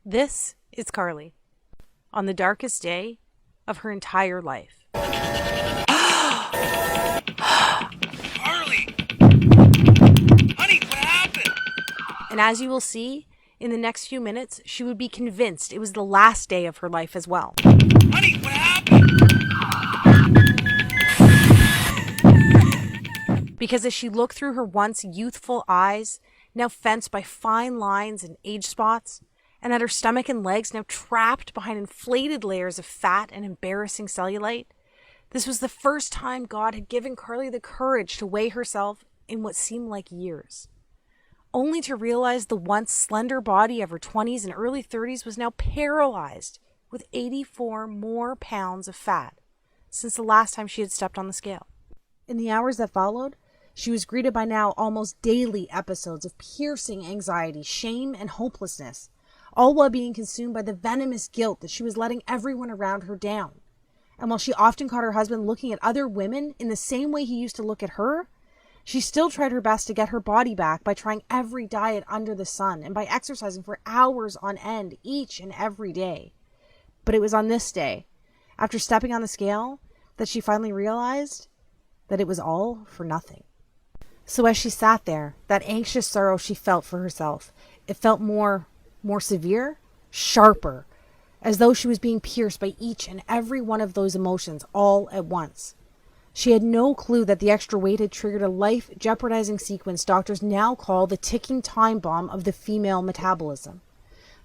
This is Carly on the darkest day of her entire life. Carly! Honey, what happened? And as you will see, in the next few minutes, she would be convinced it was the last day of her life as well. Honey, what happened? Because as she looked through her once youthful eyes, now fenced by fine lines and age spots, and at her stomach and legs now trapped behind inflated layers of fat and embarrassing cellulite, this was the first time God had given Carly the courage to weigh herself in what seemed like years, only to realize the once slender body of her 20s and early 30s was now paralyzed with 84 more pounds of fat since the last time she had stepped on the scale. In the hours that followed, she was greeted by now almost daily episodes of piercing anxiety, shame, and hopelessness, all while being consumed by the venomous guilt that she was letting everyone around her down. And while she often caught her husband looking at other women in the same way he used to look at her, she still tried her best to get her body back by trying every diet under the sun and by exercising for hours on end each and every day. But it was on this day, after stepping on the scale, that she finally realized that it was all for nothing. So as she sat there, that anxious sorrow she felt for herself, it felt more severe, sharper, as though she was being pierced by each and every one of those emotions all at once. She had no clue that the extra weight had triggered a life-jeopardizing sequence doctors now call the ticking time bomb of the female metabolism.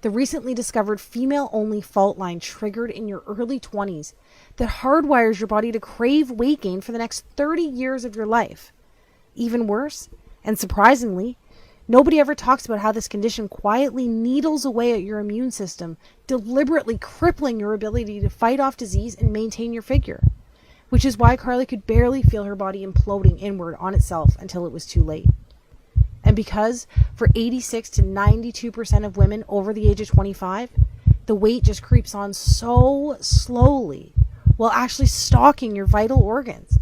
The recently discovered female-only fault line triggered in your early 20s that hardwires your body to crave weight gain for the next 30 years of your life. Even worse, and surprisingly, nobody ever talks about how this condition quietly needles away at your immune system, deliberately crippling your ability to fight off disease and maintain your figure. Which is why Carly could barely feel her body imploding inward on itself until it was too late. And because for 86 to 92% of women over the age of 25, the weight just creeps on so slowly while actually stalking your vital organs.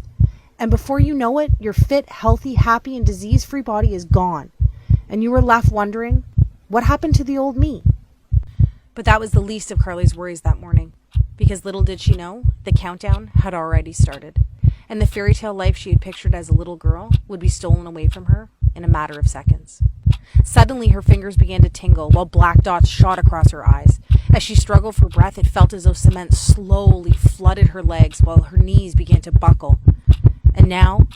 And before you know it, your fit, healthy, happy, and disease-free body is gone. And you were left wondering, what happened to the old me? But that was the least of Carly's worries that morning, because little did she know, the countdown had already started, and the fairy tale life she had pictured as a little girl would be stolen away from her in a matter of seconds. Suddenly, her fingers began to tingle, while black dots shot across her eyes. As she struggled for breath, it felt as though cement slowly flooded her legs, while her knees began to buckle. And now,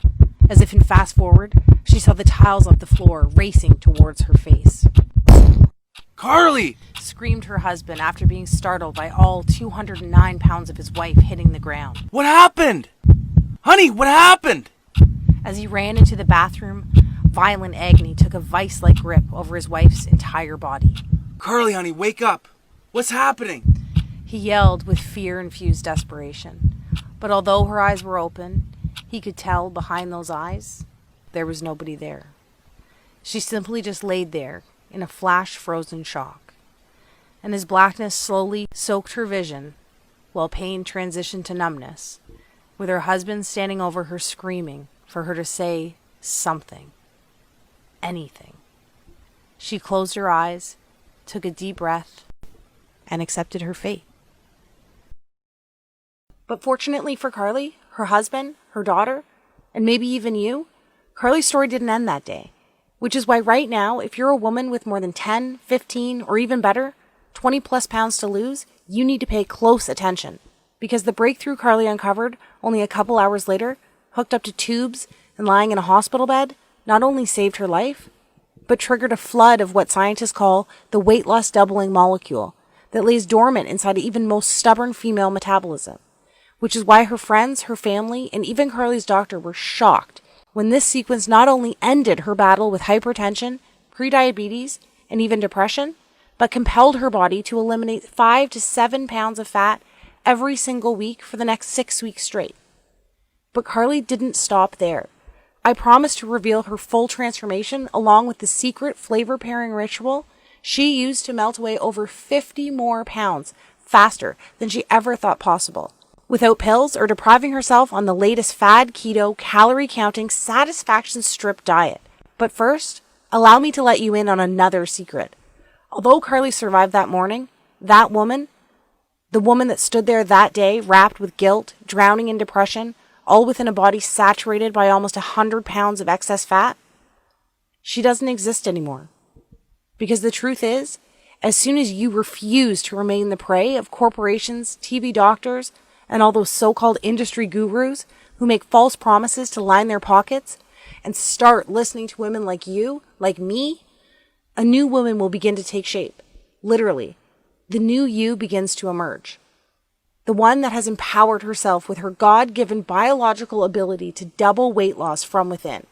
as if in fast forward, she saw the tiles of the floor racing towards her face. Carly! Screamed her husband after being startled by all 209 pounds of his wife hitting the ground. What happened? Honey, what happened? As he ran into the bathroom, violent agony took a vice-like grip over his wife's entire body. Carly, honey, wake up. What's happening? He yelled with fear-infused desperation. But although her eyes were open, he could tell behind those eyes, there was nobody there. She simply just laid there in a flash-frozen shock. And as blackness slowly soaked her vision, while pain transitioned to numbness, with her husband standing over her screaming for her to say something, anything. She closed her eyes, took a deep breath, and accepted her fate. But fortunately for Carly, her husband, her daughter, and maybe even you, Carly's story didn't end that day. Which is why right now, if you're a woman with more than 10, 15, or even better, 20 plus pounds to lose, you need to pay close attention. Because the breakthrough Carly uncovered only a couple hours later, hooked up to tubes and lying in a hospital bed, not only saved her life, but triggered a flood of what scientists call the weight loss doubling molecule that lays dormant inside even most stubborn female metabolism. Which is why her friends, her family, and even Carly's doctor were shocked when this sequence not only ended her battle with hypertension, prediabetes, and even depression, but compelled her body to eliminate 5 to 7 pounds of fat every single week for the next 6 weeks straight. But Carly didn't stop there. I promised to reveal her full transformation along with the secret flavor pairing ritual she used to melt away over 50 more pounds faster than she ever thought possible, without pills or depriving herself on the latest fad keto, calorie-counting, satisfaction strip diet. But first, allow me to let you in on another secret. Although Carly survived that morning, That woman, the woman that stood there that day, wrapped with guilt, drowning in depression, all within a body saturated by almost 100 pounds of excess fat, she doesn't exist anymore. Because the truth is, as soon as you refuse to remain the prey of corporations, TV doctors, and all those so-called industry gurus who make false promises to line their pockets, and start listening to women like you, like me, a new woman will begin to take shape. Literally, the new you begins to emerge. The one that has empowered herself with her God-given biological ability to double weight loss from within,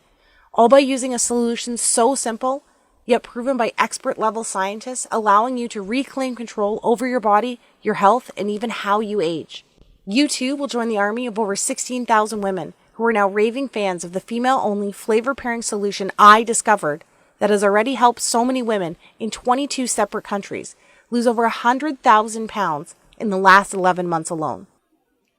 all by using a solution so simple, yet proven by expert-level scientists, allowing you to reclaim control over your body, your health, and even how you age. You too will join the army of over 16,000 women who are now raving fans of the female-only flavor-pairing solution I discovered that has already helped so many women in 22 separate countries lose over 100,000 pounds in the last 11 months alone.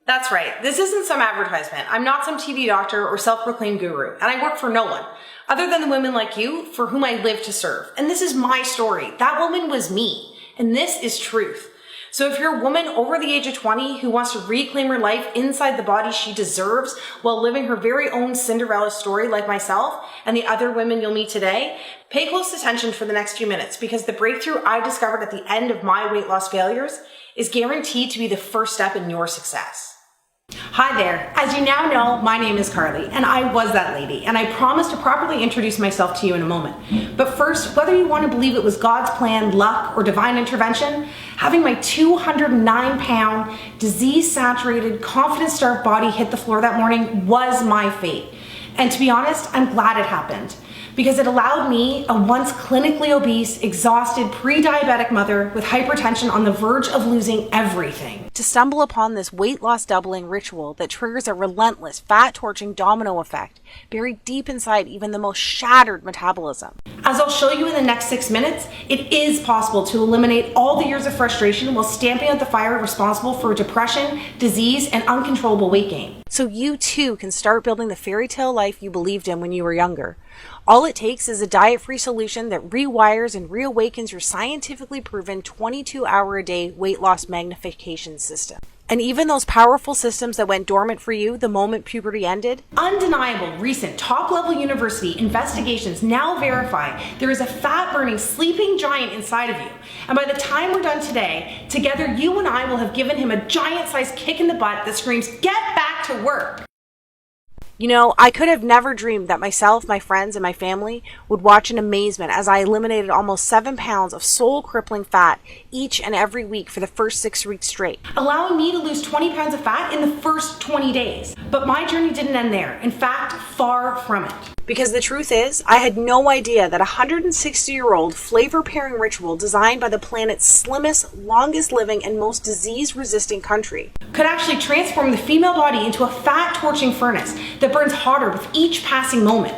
That's right. This isn't some advertisement. I'm not some TV doctor or self-proclaimed guru, and I work for no one other than the women like you for whom I live to serve. And this is my story. That woman was me, and this is truth. So if you're a woman over the age of 20 who wants to reclaim her life inside the body she deserves while living her very own Cinderella story like myself and the other women you'll meet today, pay close attention for the next few minutes, because the breakthrough I discovered at the end of my weight loss failures is guaranteed to be the first step in your success. Hi there. As you now know, my name is Carly, and I was that lady, and I promise to properly introduce myself to you in a moment. But first, whether you want to believe it was God's plan, luck, or divine intervention, having my 209-pound, disease-saturated, confidence-starved body hit the floor that morning was my fate. And to be honest, I'm glad it happened, because it allowed me, a once clinically obese, exhausted, pre-diabetic mother with hypertension on the verge of losing everything, to stumble upon this weight loss doubling ritual that triggers a relentless, fat-torching domino effect buried deep inside even the most shattered metabolism. As I'll show you in the next 6 minutes, it is possible to eliminate all the years of frustration while stamping out the fire responsible for depression, disease, and uncontrollable weight gain. So you too can start building the fairy tale life you believed in when you were younger. All it takes is a diet-free solution that rewires and reawakens your scientifically proven 22-hour-a-day weight loss magnification system. And even those powerful systems that went dormant for you the moment puberty ended? Undeniable recent top-level university investigations now verify there is a fat-burning sleeping giant inside of you. And by the time we're done today, together you and I will have given him a giant-sized kick in the butt that screams, "Get back to work!" You know, I could have never dreamed that myself, my friends, and my family would watch in amazement as I eliminated almost 7 pounds of soul-crippling fat each and every week for the first 6 weeks straight, allowing me to lose 20 pounds of fat in the first 20 days. But my journey didn't end there. In fact, far from it. Because the truth is, I had no idea that a 160-year-old flavor-pairing ritual designed by the planet's slimmest, longest-living, and most disease-resistant country could actually transform the female body into a fat-torching furnace that burns harder with each passing moment,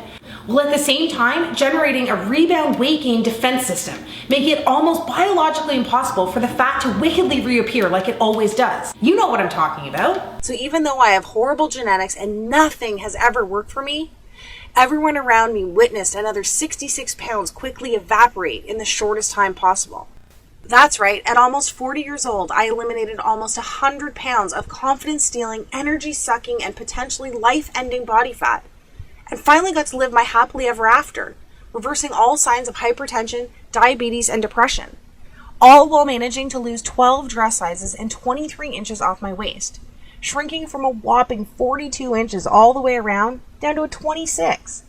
while at the same time generating a rebound weight gain defense system, making it almost biologically impossible for the fat to wickedly reappear like it always does. You know what I'm talking about. So even though I have horrible genetics and nothing has ever worked for me, everyone around me witnessed another 66 pounds quickly evaporate in the shortest time possible. That's right, at almost 40 years old, I eliminated almost 100 pounds of confidence-stealing, energy-sucking, and potentially life-ending body fat, and finally got to live my happily ever after, reversing all signs of hypertension, diabetes, and depression, all while managing to lose 12 dress sizes and 23 inches off my waist, shrinking from a whopping 42 inches all the way around down to a 26.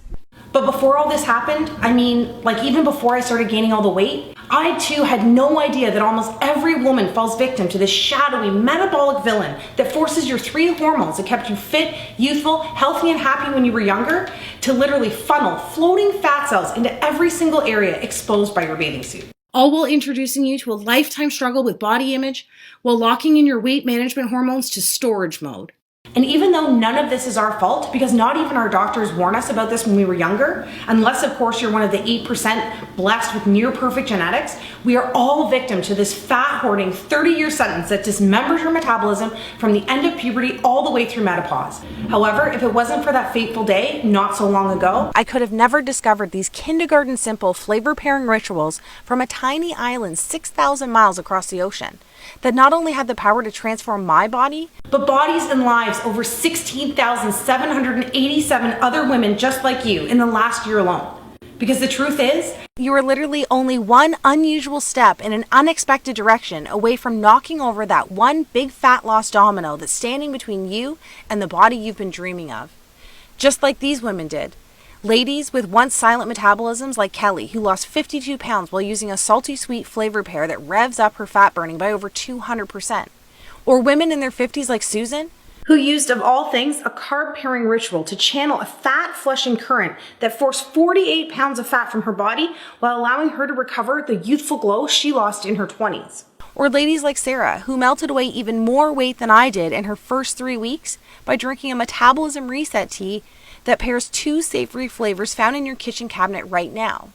But before all this happened, even before I started gaining all the weight, I too had no idea that almost every woman falls victim to this shadowy metabolic villain that forces your 3 hormones that kept you fit, youthful, healthy, and happy when you were younger to literally funnel floating fat cells into every single area exposed by your bathing suit. All while introducing you to a lifetime struggle with body image while locking in your weight management hormones to storage mode. And even though none of this is our fault, because not even our doctors warn us about this when we were younger, unless of course you're one of the 8% blessed with near perfect genetics, we are all victim to this fat hoarding 30-year sentence that dismembers your metabolism from the end of puberty all the way through menopause. However, if it wasn't for that fateful day not so long ago, I could have never discovered these kindergarten simple flavor pairing rituals from a tiny island 6,000 miles across the ocean that not only had the power to transform my body, but bodies and lives over 16,787 other women just like you in the last year alone. Because the truth is, you are literally only one unusual step in an unexpected direction away from knocking over that one big fat lost domino that's standing between you and the body you've been dreaming of. Just like these women did. Ladies with once silent metabolisms like Kelly, who lost 52 pounds while using a salty sweet flavor pair that revs up her fat burning by over 200%. Or women in their 50s like Susan, who used, of all things, a carb pairing ritual to channel a fat flushing current that forced 48 pounds of fat from her body while allowing her to recover the youthful glow she lost in her 20s. Or ladies like Sarah, who melted away even more weight than I did in her first 3 weeks by drinking a metabolism reset tea that pairs 2 savory flavors found in your kitchen cabinet right now.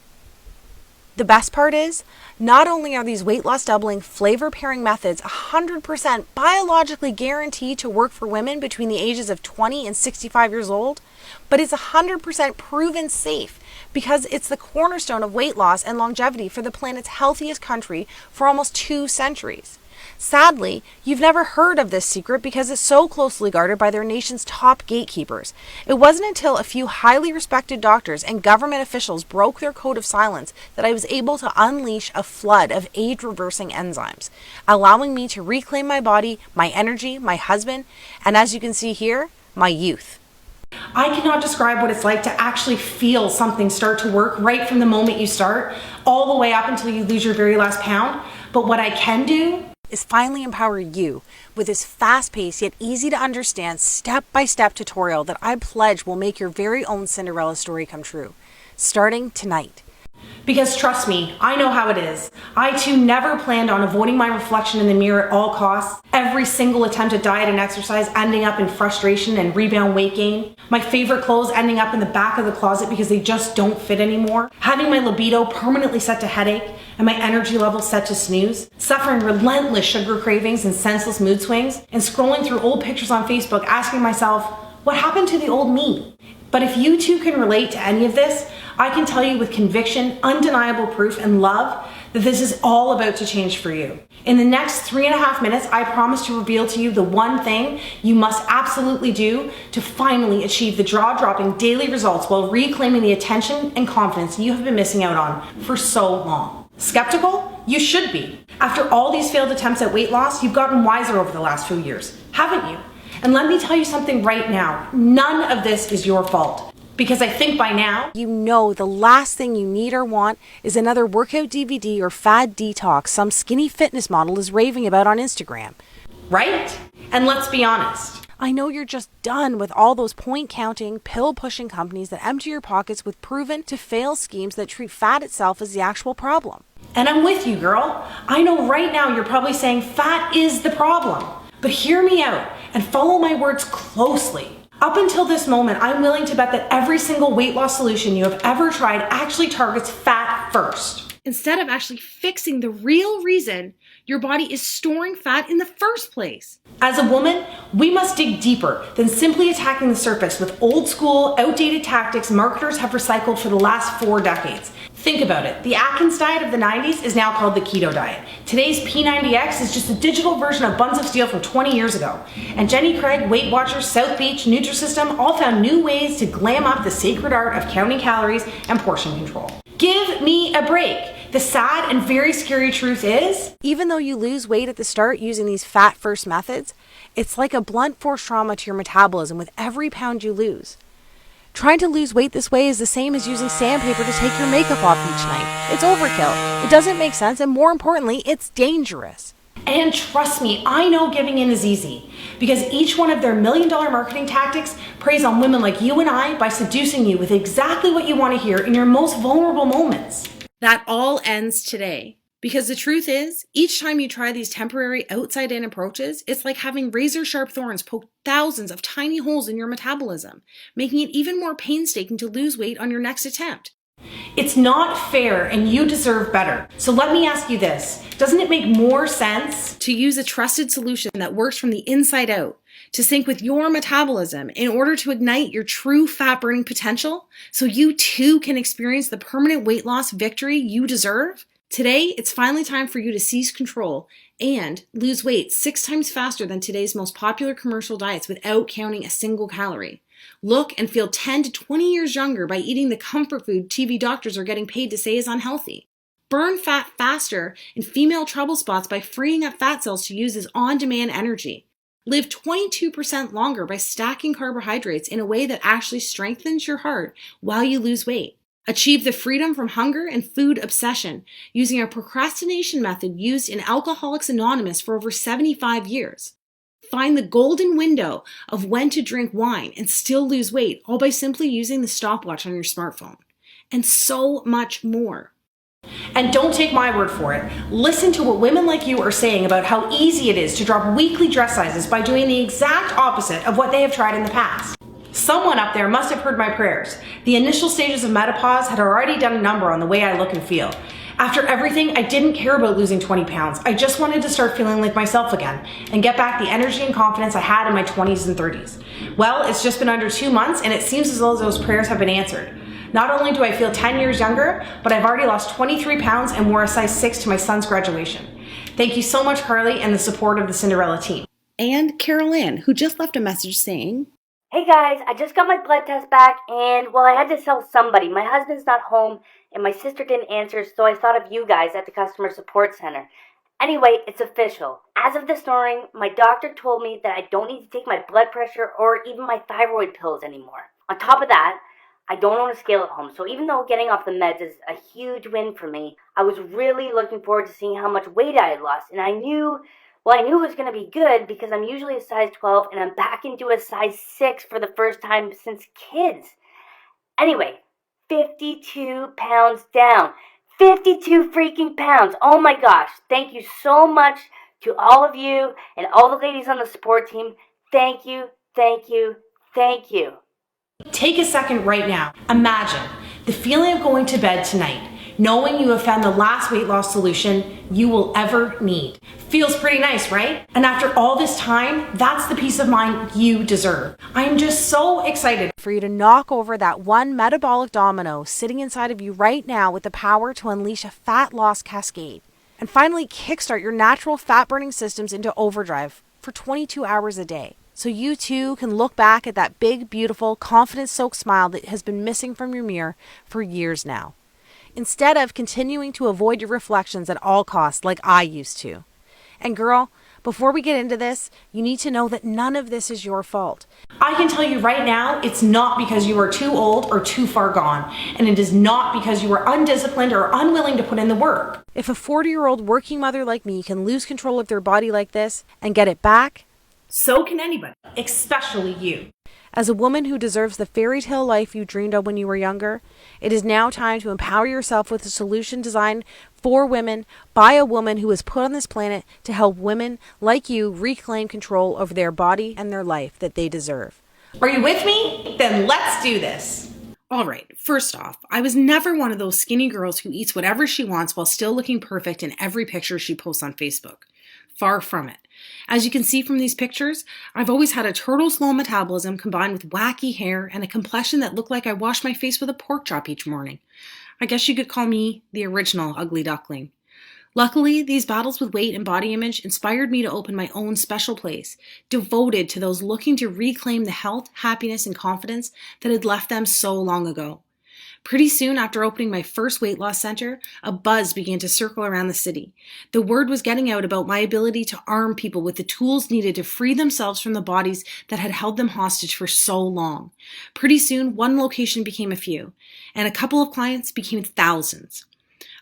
The best part is, not only are these weight loss doubling flavor pairing methods 100% biologically guaranteed to work for women between the ages of 20 and 65 years old, but it's 100% proven safe because it's the cornerstone of weight loss and longevity for the planet's healthiest country for almost 2 centuries. Sadly, you've never heard of this secret because it's so closely guarded by their nation's top gatekeepers. It wasn't until a few highly respected doctors and government officials broke their code of silence that I was able to unleash a flood of age-reversing enzymes, allowing me to reclaim my body, my energy, my husband, and as you can see here, my youth. I cannot describe what it's like to actually feel something start to work right from the moment you start, all the way up until you lose your very last pound. But what I can do is finally empower you with this fast-paced yet easy to understand step-by-step tutorial that I pledge will make your very own Cinderella story come true, starting tonight. Because trust me, I know how it is. I too never planned on avoiding my reflection in the mirror at all costs. Every single attempt at diet and exercise ending up in frustration and rebound weight gain. My favorite clothes ending up in the back of the closet because they just don't fit anymore. Having my libido permanently set to headache and my energy level set to snooze. Suffering relentless sugar cravings and senseless mood swings. And scrolling through old pictures on Facebook asking myself, what happened to the old me? But if you too can relate to any of this, I can tell you with conviction, undeniable proof, and love that this is all about to change for you. In the next 3.5 minutes, I promise to reveal to you the one thing you must absolutely do to finally achieve the jaw-dropping daily results while reclaiming the attention and confidence you have been missing out on for so long. Skeptical? You should be. After all these failed attempts at weight loss, you've gotten wiser over the last few years, haven't you? And let me tell you something right now. None of this is your fault. Because I think by now, you know the last thing you need or want is another workout DVD or fad detox some skinny fitness model is raving about on Instagram. Right? And let's be honest. I know you're just done with all those point-counting, pill-pushing companies that empty your pockets with proven to fail schemes that treat fat itself as the actual problem. And I'm with you, girl. I know right now you're probably saying fat is the problem. But hear me out and follow my words closely. Up until this moment, I'm willing to bet that every single weight loss solution you have ever tried actually targets fat first, instead of actually fixing the real reason your body is storing fat in the first place. As a woman, we must dig deeper than simply attacking the surface with old school, outdated tactics marketers have recycled for the last 4 decades. Think about it. The Atkins diet of the 90s is now called the keto diet. Today's P90X is just a digital version of Buns of Steel from 20 years ago. And Jenny Craig, Weight Watchers, South Beach, Nutrisystem all found new ways to glam up the sacred art of counting calories and portion control. Give me a break. The sad and very scary truth is, even though you lose weight at the start using these fat-first methods, it's like a blunt force trauma to your metabolism with every pound you lose. Trying to lose weight this way is the same as using sandpaper to take your makeup off each night. It's overkill. It doesn't make sense, and more importantly, it's dangerous. And trust me, I know giving in is easy, because each one of their $1 million marketing tactics preys on women like you and I by seducing you with exactly what you want to hear in your most vulnerable moments. That all ends today. Because the truth is, each time you try these temporary outside-in approaches, it's like having razor-sharp thorns poke thousands of tiny holes in your metabolism, making it even more painstaking to lose weight on your next attempt. It's not fair and you deserve better. So let me ask you this. Doesn't it make more sense to use a trusted solution that works from the inside out to sync with your metabolism in order to ignite your true fat burning potential so you too can experience the permanent weight loss victory you deserve? Today, it's finally time for you to seize control and lose weight 6 times faster than today's most popular commercial diets without counting a single calorie. Look and feel 10 to 20 years younger by eating the comfort food TV doctors are getting paid to say is unhealthy. Burn fat faster in female trouble spots by freeing up fat cells to use as on-demand energy. Live 22% longer by stacking carbohydrates in a way that actually strengthens your heart while you lose weight. Achieve the freedom from hunger and food obsession using a procrastination method used in Alcoholics Anonymous for over 75 years. Find the golden window of when to drink wine and still lose weight, all by simply using the stopwatch on your smartphone. And so much more. And don't take my word for it. Listen to what women like you are saying about how easy it is to drop weekly dress sizes by doing the exact opposite of what they have tried in the past. Someone up there must have heard my prayers. The initial stages of menopause had already done a number on the way I look and feel. After everything, I didn't care about losing 20 pounds. I just wanted to start feeling like myself again and get back the energy and confidence I had in my 20s and 30s. Well, it's just been under 2 months and it seems as though those prayers have been answered. Not only do I feel 10 years younger, but I've already lost 23 pounds and wore a size 6 to my son's graduation. Thank you so much, Carly, and the support of the Cinderella team. And Carol Ann, who just left a message saying, "Hey guys, I just got my blood test back and, well, I had to tell somebody. My husband's not home and my sister didn't answer, so I thought of you guys at the customer support center. Anyway, it's official. As of this morning, my doctor told me that I don't need to take my blood pressure or even my thyroid pills anymore. On top of that, I don't own a scale at home, so even though getting off the meds is a huge win for me, I was really looking forward to seeing how much weight I had lost, and I knew it was going to be good because I'm usually a size 12 and I'm back into a size 6 for the first time since kids. Anyway, 52 pounds down. 52 freaking pounds. Oh my gosh. Thank you so much to all of you and all the ladies on the support team. Thank you, thank you, thank you. Take a second right now. Imagine the feeling of going to bed tonight, knowing you have found the last weight loss solution you will ever need. Feels pretty nice, right? And after all this time, that's the peace of mind you deserve. I am just so excited for you to knock over that one metabolic domino sitting inside of you right now with the power to unleash a fat loss cascade. And finally kickstart your natural fat burning systems into overdrive for 22 hours a day. So you too can look back at that big, beautiful, confidence-soaked smile that has been missing from your mirror for years now, instead of continuing to avoid your reflections at all costs like I used to. And girl, before we get into this, you need to know that none of this is your fault. I can tell you right now, it's not because you are too old or too far gone, and it is not because you are undisciplined or unwilling to put in the work. If a 40-year-old working mother like me can lose control of their body like this and get it back, so can anybody, especially you. As a woman who deserves the fairy tale life you dreamed of when you were younger, it is now time to empower yourself with a solution designed for women by a woman who was put on this planet to help women like you reclaim control over their body and their life that they deserve. Are you with me? Then let's do this. All right, first off, I was never one of those skinny girls who eats whatever she wants while still looking perfect in every picture she posts on Facebook. Far from it. As you can see from these pictures, I've always had a turtle-slow metabolism combined with wacky hair and a complexion that looked like I washed my face with a pork chop each morning. I guess you could call me the original ugly duckling. Luckily, these battles with weight and body image inspired me to open my own special place, devoted to those looking to reclaim the health, happiness, and confidence that had left them so long ago. Pretty soon after opening my first weight loss center, a buzz began to circle around the city. The word was getting out about my ability to arm people with the tools needed to free themselves from the bodies that had held them hostage for so long. Pretty soon, one location became a few, and a couple of clients became thousands.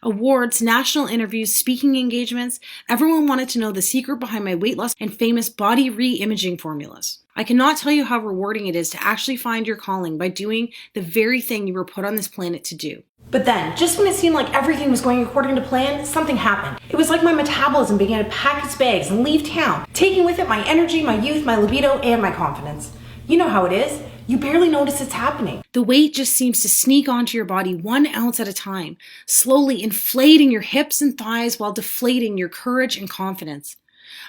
Awards, national interviews, speaking engagements, everyone wanted to know the secret behind my weight loss and famous body re-imaging formulas. I cannot tell you how rewarding it is to actually find your calling by doing the very thing you were put on this planet to do. But then, just when it seemed like everything was going according to plan, something happened. It was like my metabolism began to pack its bags and leave town, taking with it my energy, my youth, my libido, and my confidence. You know how it is. You barely notice it's happening. The weight just seems to sneak onto your body 1 ounce at a time, slowly inflating your hips and thighs while deflating your courage and confidence.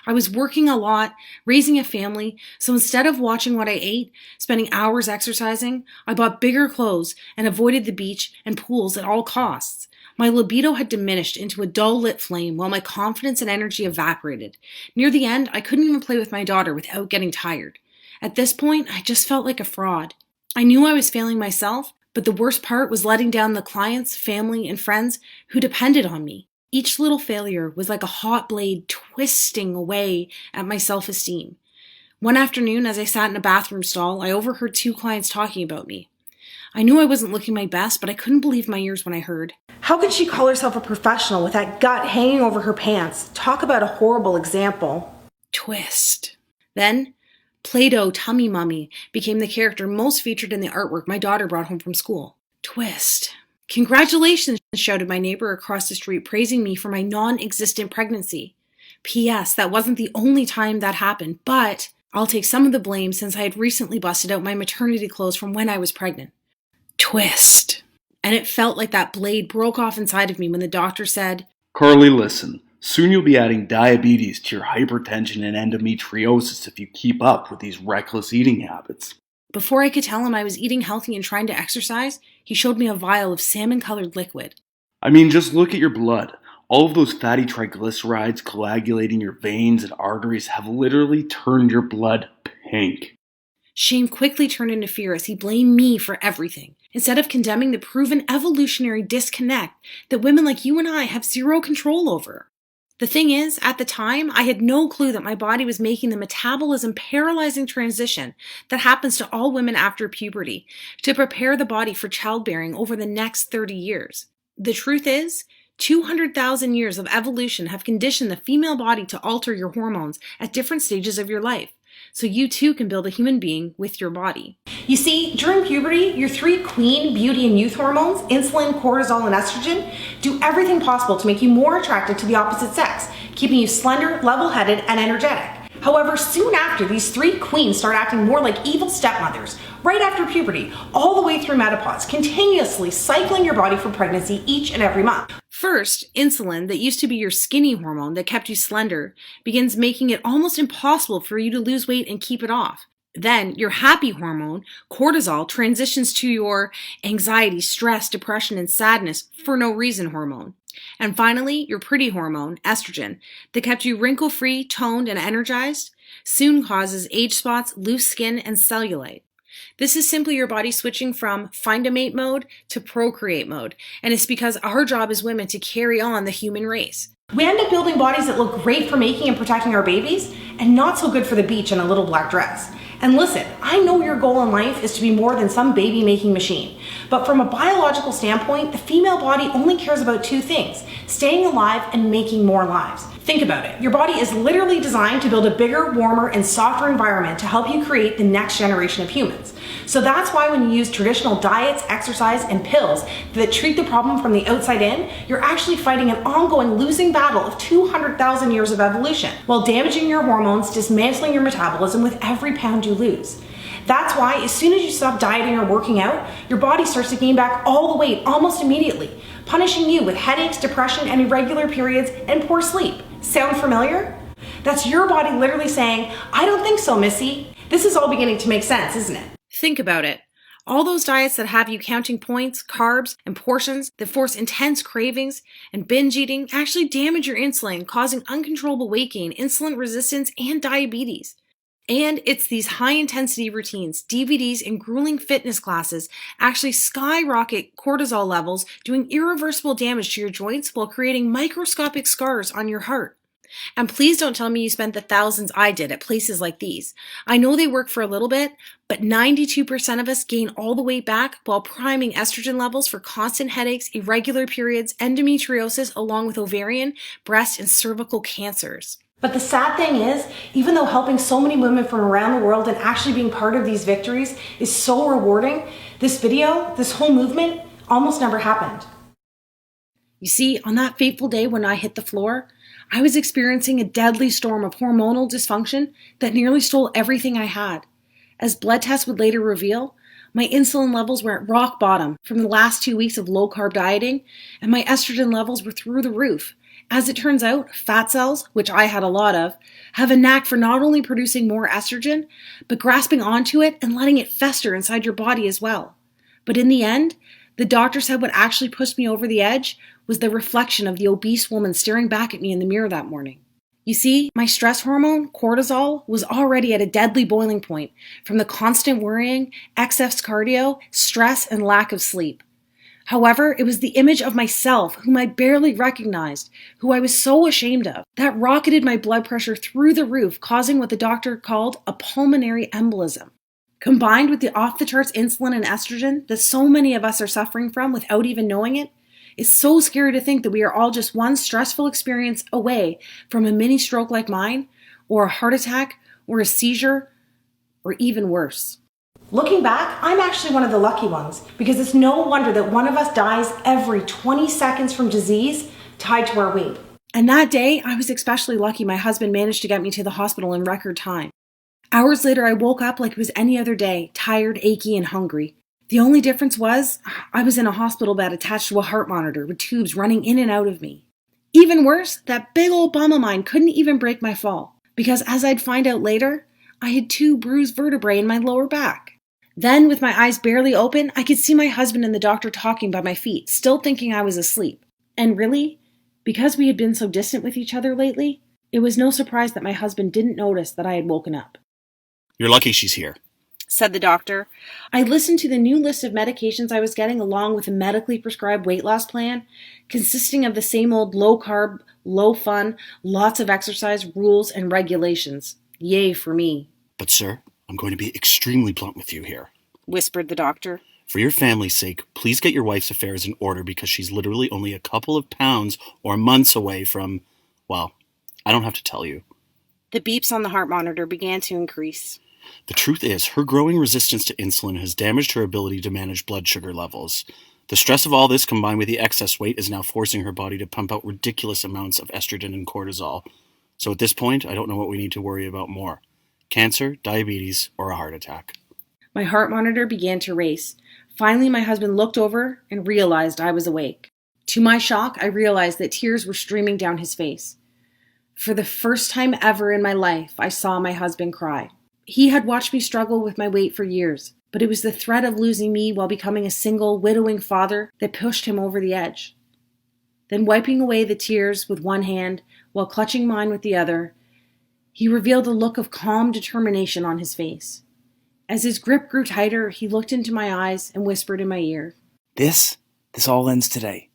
I was working a lot, raising a family, so instead of watching what I ate, spending hours exercising, I bought bigger clothes and avoided the beach and pools at all costs. My libido had diminished into a dull lit flame while my confidence and energy evaporated. Near the end, I couldn't even play with my daughter without getting tired. At this point, I just felt like a fraud. I knew I was failing myself, but the worst part was letting down the clients, family, and friends who depended on me. Each little failure was like a hot blade twisting away at my self-esteem. One afternoon, as I sat in a bathroom stall, I overheard 2 clients talking about me. I knew I wasn't looking my best, but I couldn't believe my ears when I heard. How could she call herself a professional with that gut hanging over her pants? Talk about a horrible example. Twist. Then, Play-Doh Tummy Mummy became the character most featured in the artwork my daughter brought home from school. Twist. Congratulations, shouted my neighbor across the street, praising me for my non-existent pregnancy. P.S. That wasn't the only time that happened, but I'll take some of the blame since I had recently busted out my maternity clothes from when I was pregnant. Twist. And it felt like that blade broke off inside of me when the doctor said, Carly, listen. Soon you'll be adding diabetes to your hypertension and endometriosis if you keep up with these reckless eating habits. Before I could tell him I was eating healthy and trying to exercise, he showed me a vial of salmon-colored liquid. I mean, just look at your blood. All of those fatty triglycerides coagulating your veins and arteries have literally turned your blood pink. Shame quickly turned into fear as he blamed me for everything, instead of condemning the proven evolutionary disconnect that women like you and I have zero control over. The thing is, at the time, I had no clue that my body was making the metabolism paralyzing transition that happens to all women after puberty to prepare the body for childbearing over the next 30 years. The truth is, 200,000 years of evolution have conditioned the female body to alter your hormones at different stages of your life, so you too can build a human being with your body. You see, during puberty, your 3 queen beauty and youth hormones, insulin, cortisol, and estrogen, do everything possible to make you more attracted to the opposite sex, keeping you slender, level-headed, and energetic. However, soon after, these 3 queens start acting more like evil stepmothers, right after puberty, all the way through menopause, continuously cycling your body for pregnancy each and every month. First, insulin, that used to be your skinny hormone that kept you slender, begins making it almost impossible for you to lose weight and keep it off. Then, your happy hormone, cortisol, transitions to your anxiety, stress, depression, and sadness for no reason hormone. And finally, your pretty hormone, estrogen, that kept you wrinkle-free, toned, and energized, soon causes age spots, loose skin, and cellulite. This is simply your body switching from find a mate mode to procreate mode, and it's because our job as women to carry on the human race. We end up building bodies that look great for making and protecting our babies, and not so good for the beach in a little black dress. And listen, I know your goal in life is to be more than some baby-making machine, but from a biological standpoint, the female body only cares about 2 things: staying alive and making more lives. Think about it. Your body is literally designed to build a bigger, warmer, and softer environment to help you create the next generation of humans. So that's why when you use traditional diets, exercise, and pills that treat the problem from the outside in, you're actually fighting an ongoing losing battle of 200,000 years of evolution, while damaging your hormones, dismantling your metabolism with every pound you lose. That's why as soon as you stop dieting or working out, your body starts to gain back all the weight almost immediately, punishing you with headaches, depression, and irregular periods and poor sleep. Sound familiar? That's your body literally saying, I don't think so, Missy. This is all beginning to make sense, isn't it? Think about it. All those diets that have you counting points, carbs, and portions that force intense cravings and binge eating actually damage your insulin, causing uncontrollable weight gain, insulin resistance, and diabetes. And it's these high-intensity routines, DVDs, and grueling fitness classes actually skyrocket cortisol levels, doing irreversible damage to your joints while creating microscopic scars on your heart. And please don't tell me you spent the thousands I did at places like these. I know they work for a little bit, but 92% of us gain all the weight back while priming estrogen levels for constant headaches, irregular periods, endometriosis, along with ovarian, breast, and cervical cancers. But the sad thing is, even though helping so many women from around the world and actually being part of these victories is so rewarding, this video, this whole movement, almost never happened. You see, on that fateful day when I hit the floor, I was experiencing a deadly storm of hormonal dysfunction that nearly stole everything I had. As blood tests would later reveal, my insulin levels were at rock bottom from the last 2 weeks of low-carb dieting, and my estrogen levels were through the roof. As it turns out, fat cells, which I had a lot of, have a knack for not only producing more estrogen, but grasping onto it and letting it fester inside your body as well. But in the end, the doctor said what actually pushed me over the edge was the reflection of the obese woman staring back at me in the mirror that morning. You see, my stress hormone, cortisol, was already at a deadly boiling point from the constant worrying, excess cardio, stress, and lack of sleep. However, it was the image of myself, whom I barely recognized, who I was so ashamed of, that rocketed my blood pressure through the roof, causing what the doctor called a pulmonary embolism. Combined with the off-the-charts insulin and estrogen that so many of us are suffering from without even knowing it, it's so scary to think that we are all just one stressful experience away from a mini stroke like mine, or a heart attack, or a seizure, or even worse. Looking back, I'm actually one of the lucky ones, because it's no wonder that one of us dies every 20 seconds from disease tied to our weight. And that day, I was especially lucky my husband managed to get me to the hospital in record time. Hours later, I woke up like it was any other day, tired, achy, and hungry. The only difference was, I was in a hospital bed attached to a heart monitor with tubes running in and out of me. Even worse, that big old bum of mine couldn't even break my fall, because as I'd find out later, I had 2 bruised vertebrae in my lower back. Then, with my eyes barely open, I could see my husband and the doctor talking by my feet, still thinking I was asleep. And really, because we had been so distant with each other lately, it was no surprise that my husband didn't notice that I had woken up. You're lucky she's here, said the doctor. I listened to the new list of medications I was getting along with a medically prescribed weight loss plan, consisting of the same old low-carb, low-fun, lots of exercise, rules, and regulations. Yay for me. But sir, I'm going to be extremely blunt with you here, whispered the doctor. For your family's sake, please get your wife's affairs in order because she's literally only a couple of pounds or months away from, well, I don't have to tell you. The beeps on the heart monitor began to increase. The truth is, her growing resistance to insulin has damaged her ability to manage blood sugar levels. The stress of all this combined with the excess weight is now forcing her body to pump out ridiculous amounts of estrogen and cortisol. So at this point, I don't know what we need to worry about more. Cancer, diabetes, or a heart attack. My heart monitor began to race. Finally, my husband looked over and realized I was awake. To my shock, I realized that tears were streaming down his face. For the first time ever in my life, I saw my husband cry. He had watched me struggle with my weight for years, but it was the threat of losing me while becoming a single, widowing father that pushed him over the edge. Then, wiping away the tears with one hand while clutching mine with the other, he revealed a look of calm determination on his face. As his grip grew tighter, he looked into my eyes and whispered in my ear, This all ends today.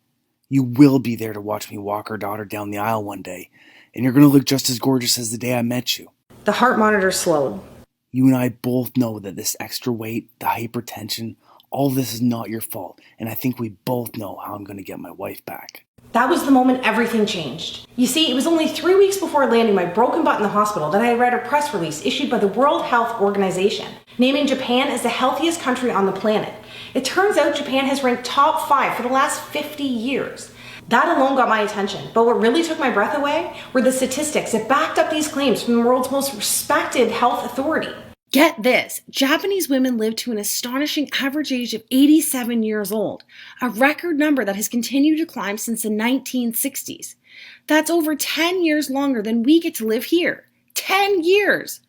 You will be there to watch me walk our daughter down the aisle one day, and you're going to look just as gorgeous as the day I met you. The heart monitor slowed. You and I both know that this extra weight, the hypertension, all this is not your fault, and I think we both know how I'm going to get my wife back. That was the moment everything changed. You see, it was only 3 weeks before landing my broken butt in the hospital that I read a press release issued by the World Health Organization, naming Japan as the healthiest country on the planet. It turns out Japan has ranked top 5 for the last 50 years. That alone got my attention, but what really took my breath away were the statistics that backed up these claims from the world's most respected health authority. Get this, Japanese women live to an astonishing average age of 87 years old, a record number that has continued to climb since the 1960s. That's over 10 years longer than we get to live here. 10 years!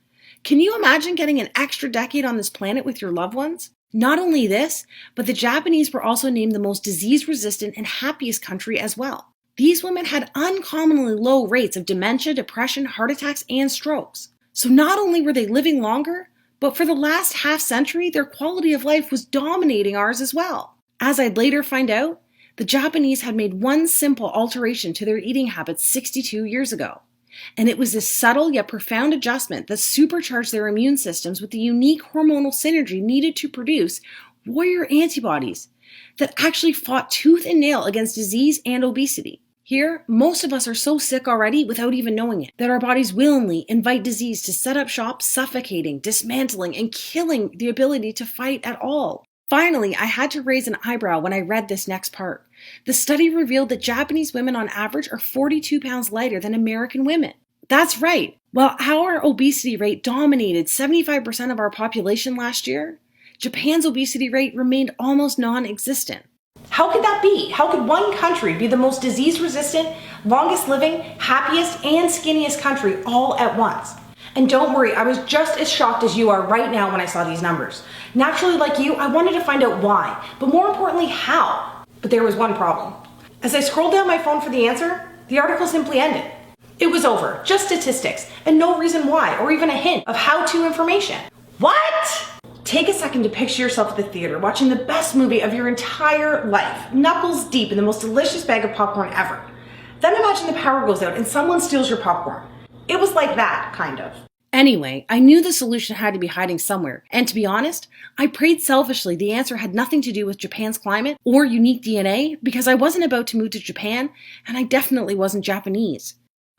Can you imagine getting an extra decade on this planet with your loved ones? Not only this, but the Japanese were also named the most disease-resistant and happiest country as well. These women had uncommonly low rates of dementia, depression, heart attacks, and strokes. So not only were they living longer, but for the last half century, their quality of life was dominating ours as well. As I'd later find out, the Japanese had made one simple alteration to their eating habits 62 years ago. And it was this subtle yet profound adjustment that supercharged their immune systems with the unique hormonal synergy needed to produce warrior antibodies that actually fought tooth and nail against disease and obesity. Here, most of us are so sick already without even knowing it, that our bodies willingly invite disease to set up shop, suffocating, dismantling, and killing the ability to fight at all. Finally, I had to raise an eyebrow when I read this next part. The study revealed that Japanese women on average are 42 pounds lighter than American women. That's right. While our obesity rate dominated 75% of our population last year, Japan's obesity rate remained almost non-existent. How could that be? How could one country be the most disease-resistant, longest living, happiest, and skinniest country all at once? And don't worry, I was just as shocked as you are right now when I saw these numbers. Naturally, like you, I wanted to find out why, but more importantly, how. But there was one problem. As I scrolled down my phone for the answer, the article simply ended. It was over, just statistics, and no reason why, or even a hint of how-to information. What? Take a second to picture yourself at the theater watching the best movie of your entire life, knuckles deep in the most delicious bag of popcorn ever. Then imagine the power goes out and someone steals your popcorn. It was like that, kind of. Anyway, I knew the solution had to be hiding somewhere, and to be honest, I prayed selfishly the answer had nothing to do with Japan's climate or unique DNA, because I wasn't about to move to Japan, and I definitely wasn't Japanese.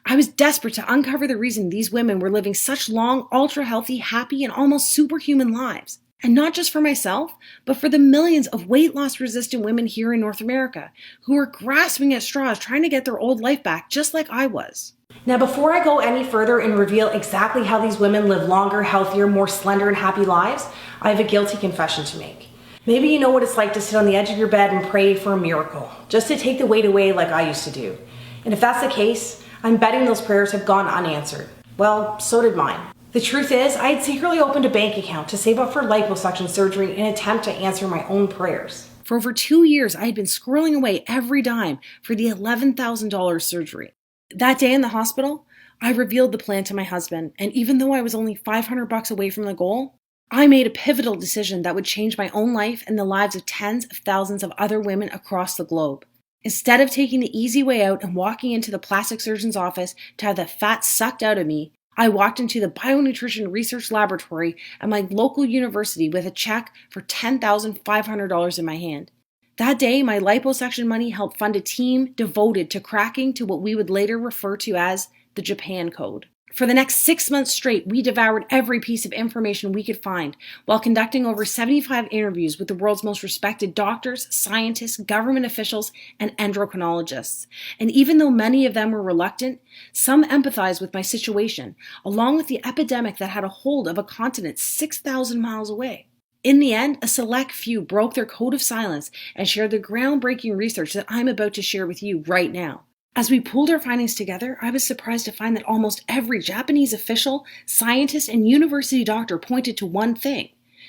I was desperate to uncover the reason these women were living such long, ultra-healthy, happy, and almost superhuman lives. And not just for myself, but for the millions of weight loss resistant women here in North America who are grasping at straws trying to get their old life back just like I was. Now, before I go any further and reveal exactly how these women live longer, healthier, more slender, and happy lives, I have a guilty confession to make. Maybe you know what it's like to sit on the edge of your bed and pray for a miracle, just to take the weight away like I used to do. And if that's the case, I'm betting those prayers have gone unanswered. Well, so did mine. The truth is, I had secretly opened a bank account to save up for liposuction surgery in an attempt to answer my own prayers. For over 2 years, I had been squirreling away every dime for the $11,000 surgery. That day in the hospital, I revealed the plan to my husband, and even though I was only $500 away from the goal, I made a pivotal decision that would change my own life and the lives of tens of thousands of other women across the globe. Instead of taking the easy way out and walking into the plastic surgeon's office to have the fat sucked out of me, I walked into the bionutrition research laboratory at my local university with a check for $10,500 in my hand. That day, my liposuction money helped fund a team devoted to cracking to what we would later refer to as the Japan Code. For the next 6 months straight, we devoured every piece of information we could find while conducting over 75 interviews with the world's most respected doctors, scientists, government officials, and endocrinologists. And even though many of them were reluctant, some empathized with my situation, along with the epidemic that had a hold of a continent 6,000 miles away. In the end, a select few broke their code of silence and shared the groundbreaking research that I'm about to share with you right now. As we pulled our findings together, I was surprised to find that almost every Japanese official, scientist, and university doctor pointed to one thing: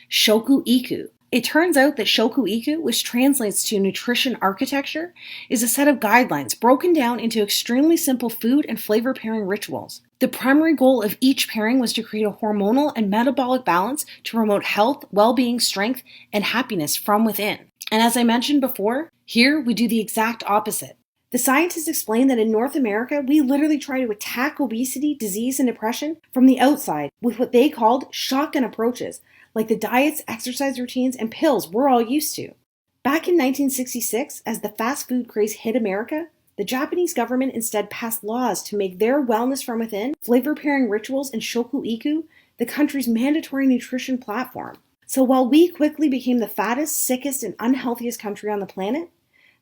Shoku Iku. It turns out that Shoku Iku, which translates to nutrition architecture, is a set of guidelines broken down into extremely simple food and flavor pairing rituals. The primary goal of each pairing was to create a hormonal and metabolic balance to promote health, well-being, strength, and happiness from within. And as I mentioned before, here we do the exact opposite. The scientists explain that in North America, we literally try to attack obesity, disease, and depression from the outside with what they called shotgun approaches, like the diets, exercise routines, and pills we're all used to. Back in 1966, as the fast food craze hit America, the Japanese government instead passed laws to make their wellness from within, flavor pairing rituals, and Shoku Iku the country's mandatory nutrition platform. So while we quickly became the fattest, sickest, and unhealthiest country on the planet,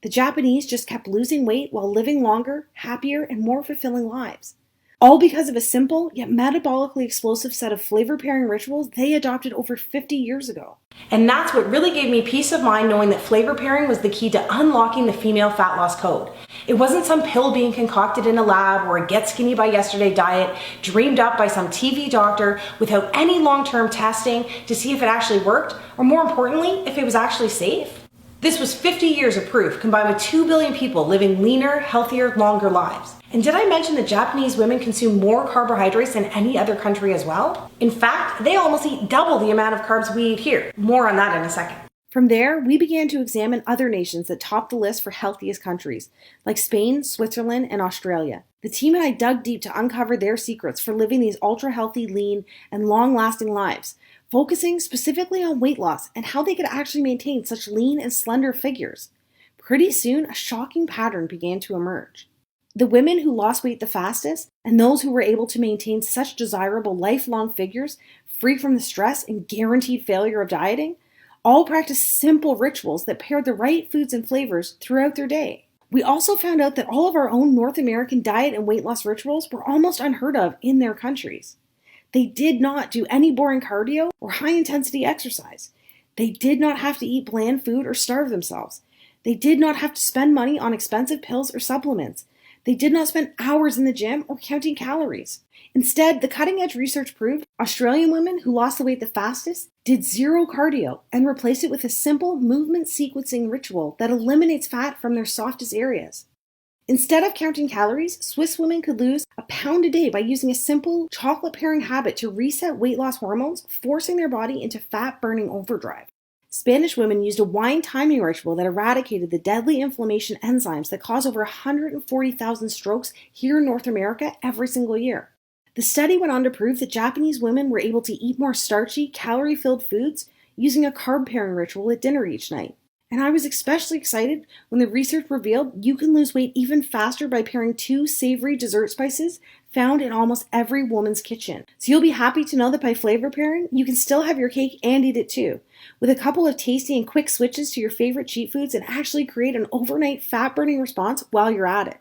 the Japanese just kept losing weight while living longer, happier, and more fulfilling lives. All because of a simple, yet metabolically explosive set of flavor pairing rituals they adopted over 50 years ago. And that's what really gave me peace of mind, knowing that flavor pairing was the key to unlocking the female fat loss code. It wasn't some pill being concocted in a lab or a get skinny by yesterday diet dreamed up by some TV doctor without any long-term testing to see if it actually worked, or more importantly, if it was actually safe. This was 50 years of proof combined with 2 billion people living leaner, healthier, longer lives. And did I mention that Japanese women consume more carbohydrates than any other country as well? In fact, they almost eat double the amount of carbs we eat here. More on that in a second. From there, we began to examine other nations that topped the list for healthiest countries, like Spain, Switzerland, and Australia. The team and I dug deep to uncover their secrets for living these ultra-healthy, lean, and long-lasting lives, focusing specifically on weight loss and how they could actually maintain such lean and slender figures. Pretty soon, a shocking pattern began to emerge. The women who lost weight the fastest and those who were able to maintain such desirable lifelong figures, free from the stress and guaranteed failure of dieting, all practiced simple rituals that paired the right foods and flavors throughout their day. We also found out that all of our own North American diet and weight loss rituals were almost unheard of in their countries. They did not do any boring cardio or high-intensity exercise. They did not have to eat bland food or starve themselves. They did not have to spend money on expensive pills or supplements. They did not spend hours in the gym or counting calories. Instead, the cutting-edge research proved Australian women who lost the weight the fastest did zero cardio and replaced it with a simple movement sequencing ritual that eliminates fat from their softest areas. Instead of counting calories, Swiss women could lose a pound a day by using a simple chocolate pairing habit to reset weight loss hormones, forcing their body into fat-burning overdrive. Spanish women used a wine timing ritual that eradicated the deadly inflammation enzymes that cause over 140,000 strokes here in North America every single year. The study went on to prove that Japanese women were able to eat more starchy, calorie-filled foods using a carb pairing ritual at dinner each night. And I was especially excited when the research revealed you can lose weight even faster by pairing 2 savory dessert spices found in almost every woman's kitchen. So you'll be happy to know that by flavor pairing, you can still have your cake and eat it too, with a couple of tasty and quick switches to your favorite cheat foods and actually create an overnight fat-burning response while you're at it.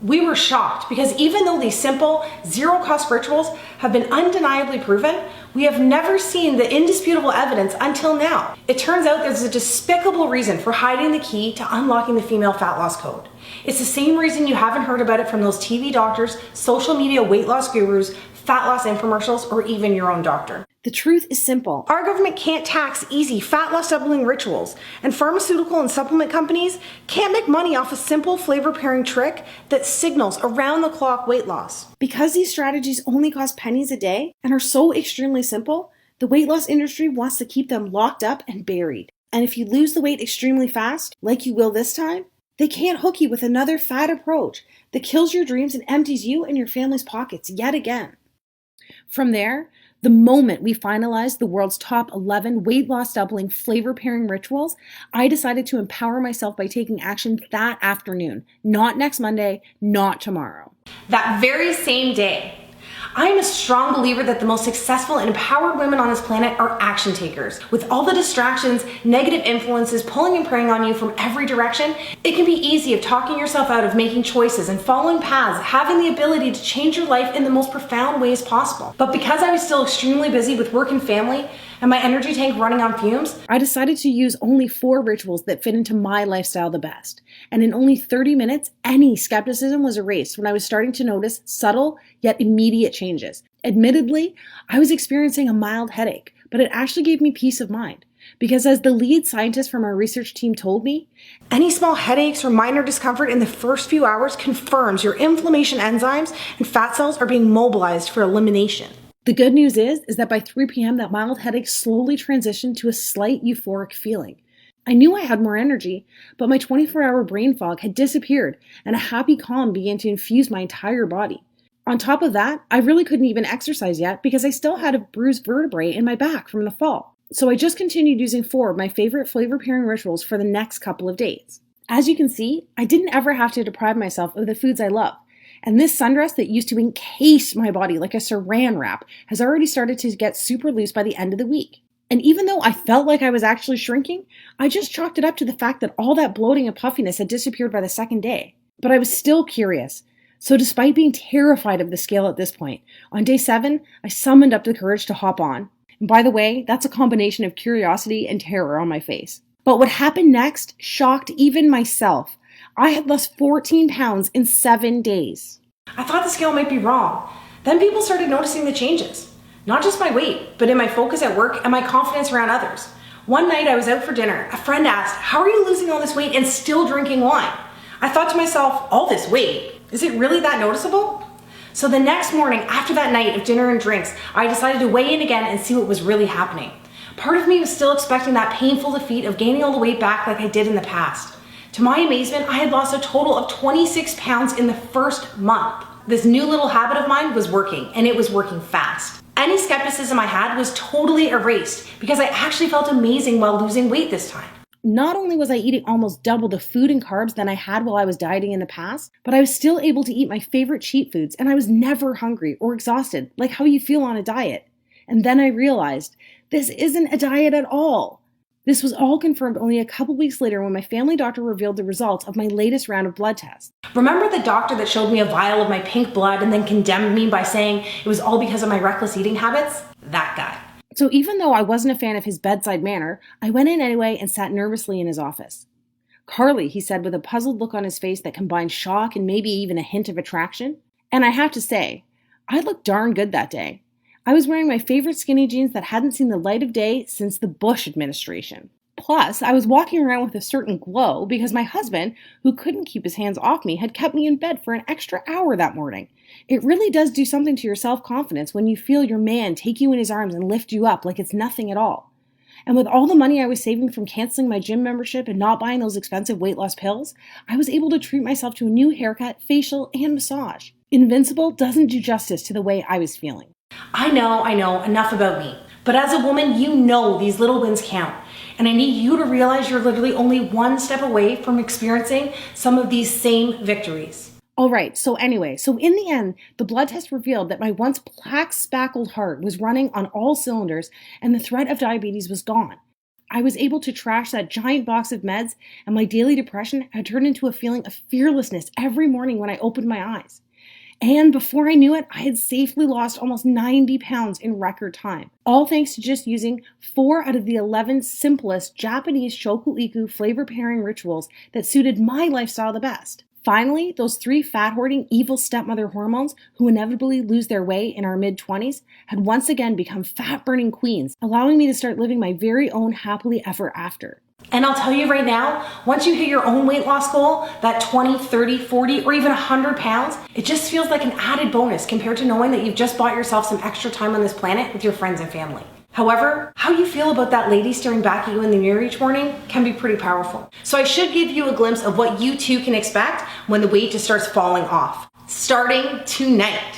We were shocked because even though these simple, zero-cost rituals have been undeniably proven, we have never seen the indisputable evidence until now. It turns out there's a despicable reason for hiding the key to unlocking the female fat loss code. It's the same reason you haven't heard about it from those TV doctors, social media weight loss gurus, fat loss infomercials, or even your own doctor. The truth is simple. Our government can't tax easy fat loss doubling rituals, and pharmaceutical and supplement companies can't make money off a simple flavor pairing trick that signals around-the-clock weight loss. Because these strategies only cost pennies a day and are so extremely simple, the weight loss industry wants to keep them locked up and buried. And if you lose the weight extremely fast, like you will this time, they can't hook you with another fad approach that kills your dreams and empties you and your family's pockets yet again. From there, the moment we finalized the world's top 11 weight loss doubling flavor pairing rituals, I decided to empower myself by taking action that afternoon, not next Monday, not tomorrow. That very same day. I am a strong believer that the most successful and empowered women on this planet are action takers. With all the distractions, negative influences pulling and preying on you from every direction, it can be easy of talking yourself out of making choices and following paths, having the ability to change your life in the most profound ways possible. But because I was still extremely busy with work and family, and my energy tank running on fumes, I decided to use only 4 rituals that fit into my lifestyle the best. And in only 30 minutes, any skepticism was erased when I was starting to notice subtle yet immediate changes. Admittedly, I was experiencing a mild headache, but it actually gave me peace of mind. Because as the lead scientist from our research team told me, any small headaches or minor discomfort in the first few hours confirms your inflammation enzymes and fat cells are being mobilized for elimination. The good news is that by 3 p.m., that mild headache slowly transitioned to a slight euphoric feeling. I knew I had more energy, but my 24-hour brain fog had disappeared, and a happy calm began to infuse my entire body. On top of that, I really couldn't even exercise yet because I still had a bruised vertebrae in my back from the fall. So I just continued using 4 of my favorite flavor pairing rituals for the next couple of days. As you can see, I didn't ever have to deprive myself of the foods I love. And this sundress that used to encase my body like a saran wrap has already started to get super loose by the end of the week. And even though I felt like I was actually shrinking, I just chalked it up to the fact that all that bloating and puffiness had disappeared by the second day. But I was still curious. So despite being terrified of the scale at this point, on day 7, I summoned up the courage to hop on. And by the way, that's a combination of curiosity and terror on my face. But what happened next shocked even myself. I had lost 14 pounds in 7 days. I thought the scale might be wrong. Then people started noticing the changes. Not just my weight, but in my focus at work and my confidence around others. One night I was out for dinner. A friend asked, "How are you losing all this weight and still drinking wine?" I thought to myself, all this weight? Is it really that noticeable? So the next morning, after that night of dinner and drinks, I decided to weigh in again and see what was really happening. Part of me was still expecting that painful defeat of gaining all the weight back like I did in the past. To my amazement, I had lost a total of 26 pounds in the first month. This new little habit of mine was working, and it was working fast. Any skepticism I had was totally erased because I actually felt amazing while losing weight this time. Not only was I eating almost double the food and carbs than I had while I was dieting in the past, but I was still able to eat my favorite cheat foods, and I was never hungry or exhausted, like how you feel on a diet. And then I realized, this isn't a diet at all. This was all confirmed only a couple weeks later when my family doctor revealed the results of my latest round of blood tests. Remember the doctor that showed me a vial of my pink blood and then condemned me by saying it was all because of my reckless eating habits? That guy. So even though I wasn't a fan of his bedside manner, I went in anyway and sat nervously in his office. "Carly," he said with a puzzled look on his face that combined shock and maybe even a hint of attraction. And I have to say, I looked darn good that day. I was wearing my favorite skinny jeans that hadn't seen the light of day since the Bush administration. Plus, I was walking around with a certain glow because my husband, who couldn't keep his hands off me, had kept me in bed for an extra hour that morning. It really does do something to your self-confidence when you feel your man take you in his arms and lift you up like it's nothing at all. And with all the money I was saving from canceling my gym membership and not buying those expensive weight loss pills, I was able to treat myself to a new haircut, facial, and massage. Invincible doesn't do justice to the way I was feeling. I know, enough about me. But as a woman, you know these little wins count. And I need you to realize you're literally only one step away from experiencing some of these same victories. All right, so in the end, the blood test revealed that my once plaque-spackled heart was running on all cylinders and the threat of diabetes was gone. I was able to trash that giant box of meds, and my daily depression had turned into a feeling of fearlessness every morning when I opened my eyes. And before I knew it, I had safely lost almost 90 pounds in record time, all thanks to just using 4 out of the 11 simplest Japanese shoku-iku flavor pairing rituals that suited my lifestyle the best. Finally, those 3 fat-hoarding evil stepmother hormones who inevitably lose their way in our mid-20s had once again become fat-burning queens, allowing me to start living my very own happily ever after. And I'll tell you right now, once you hit your own weight loss goal, that 20, 30, 40, or even 100 pounds, it just feels like an added bonus compared to knowing that you've just bought yourself some extra time on this planet with your friends and family. However, how you feel about that lady staring back at you in the mirror each morning can be pretty powerful. So I should give you a glimpse of what you too can expect when the weight just starts falling off. Starting tonight.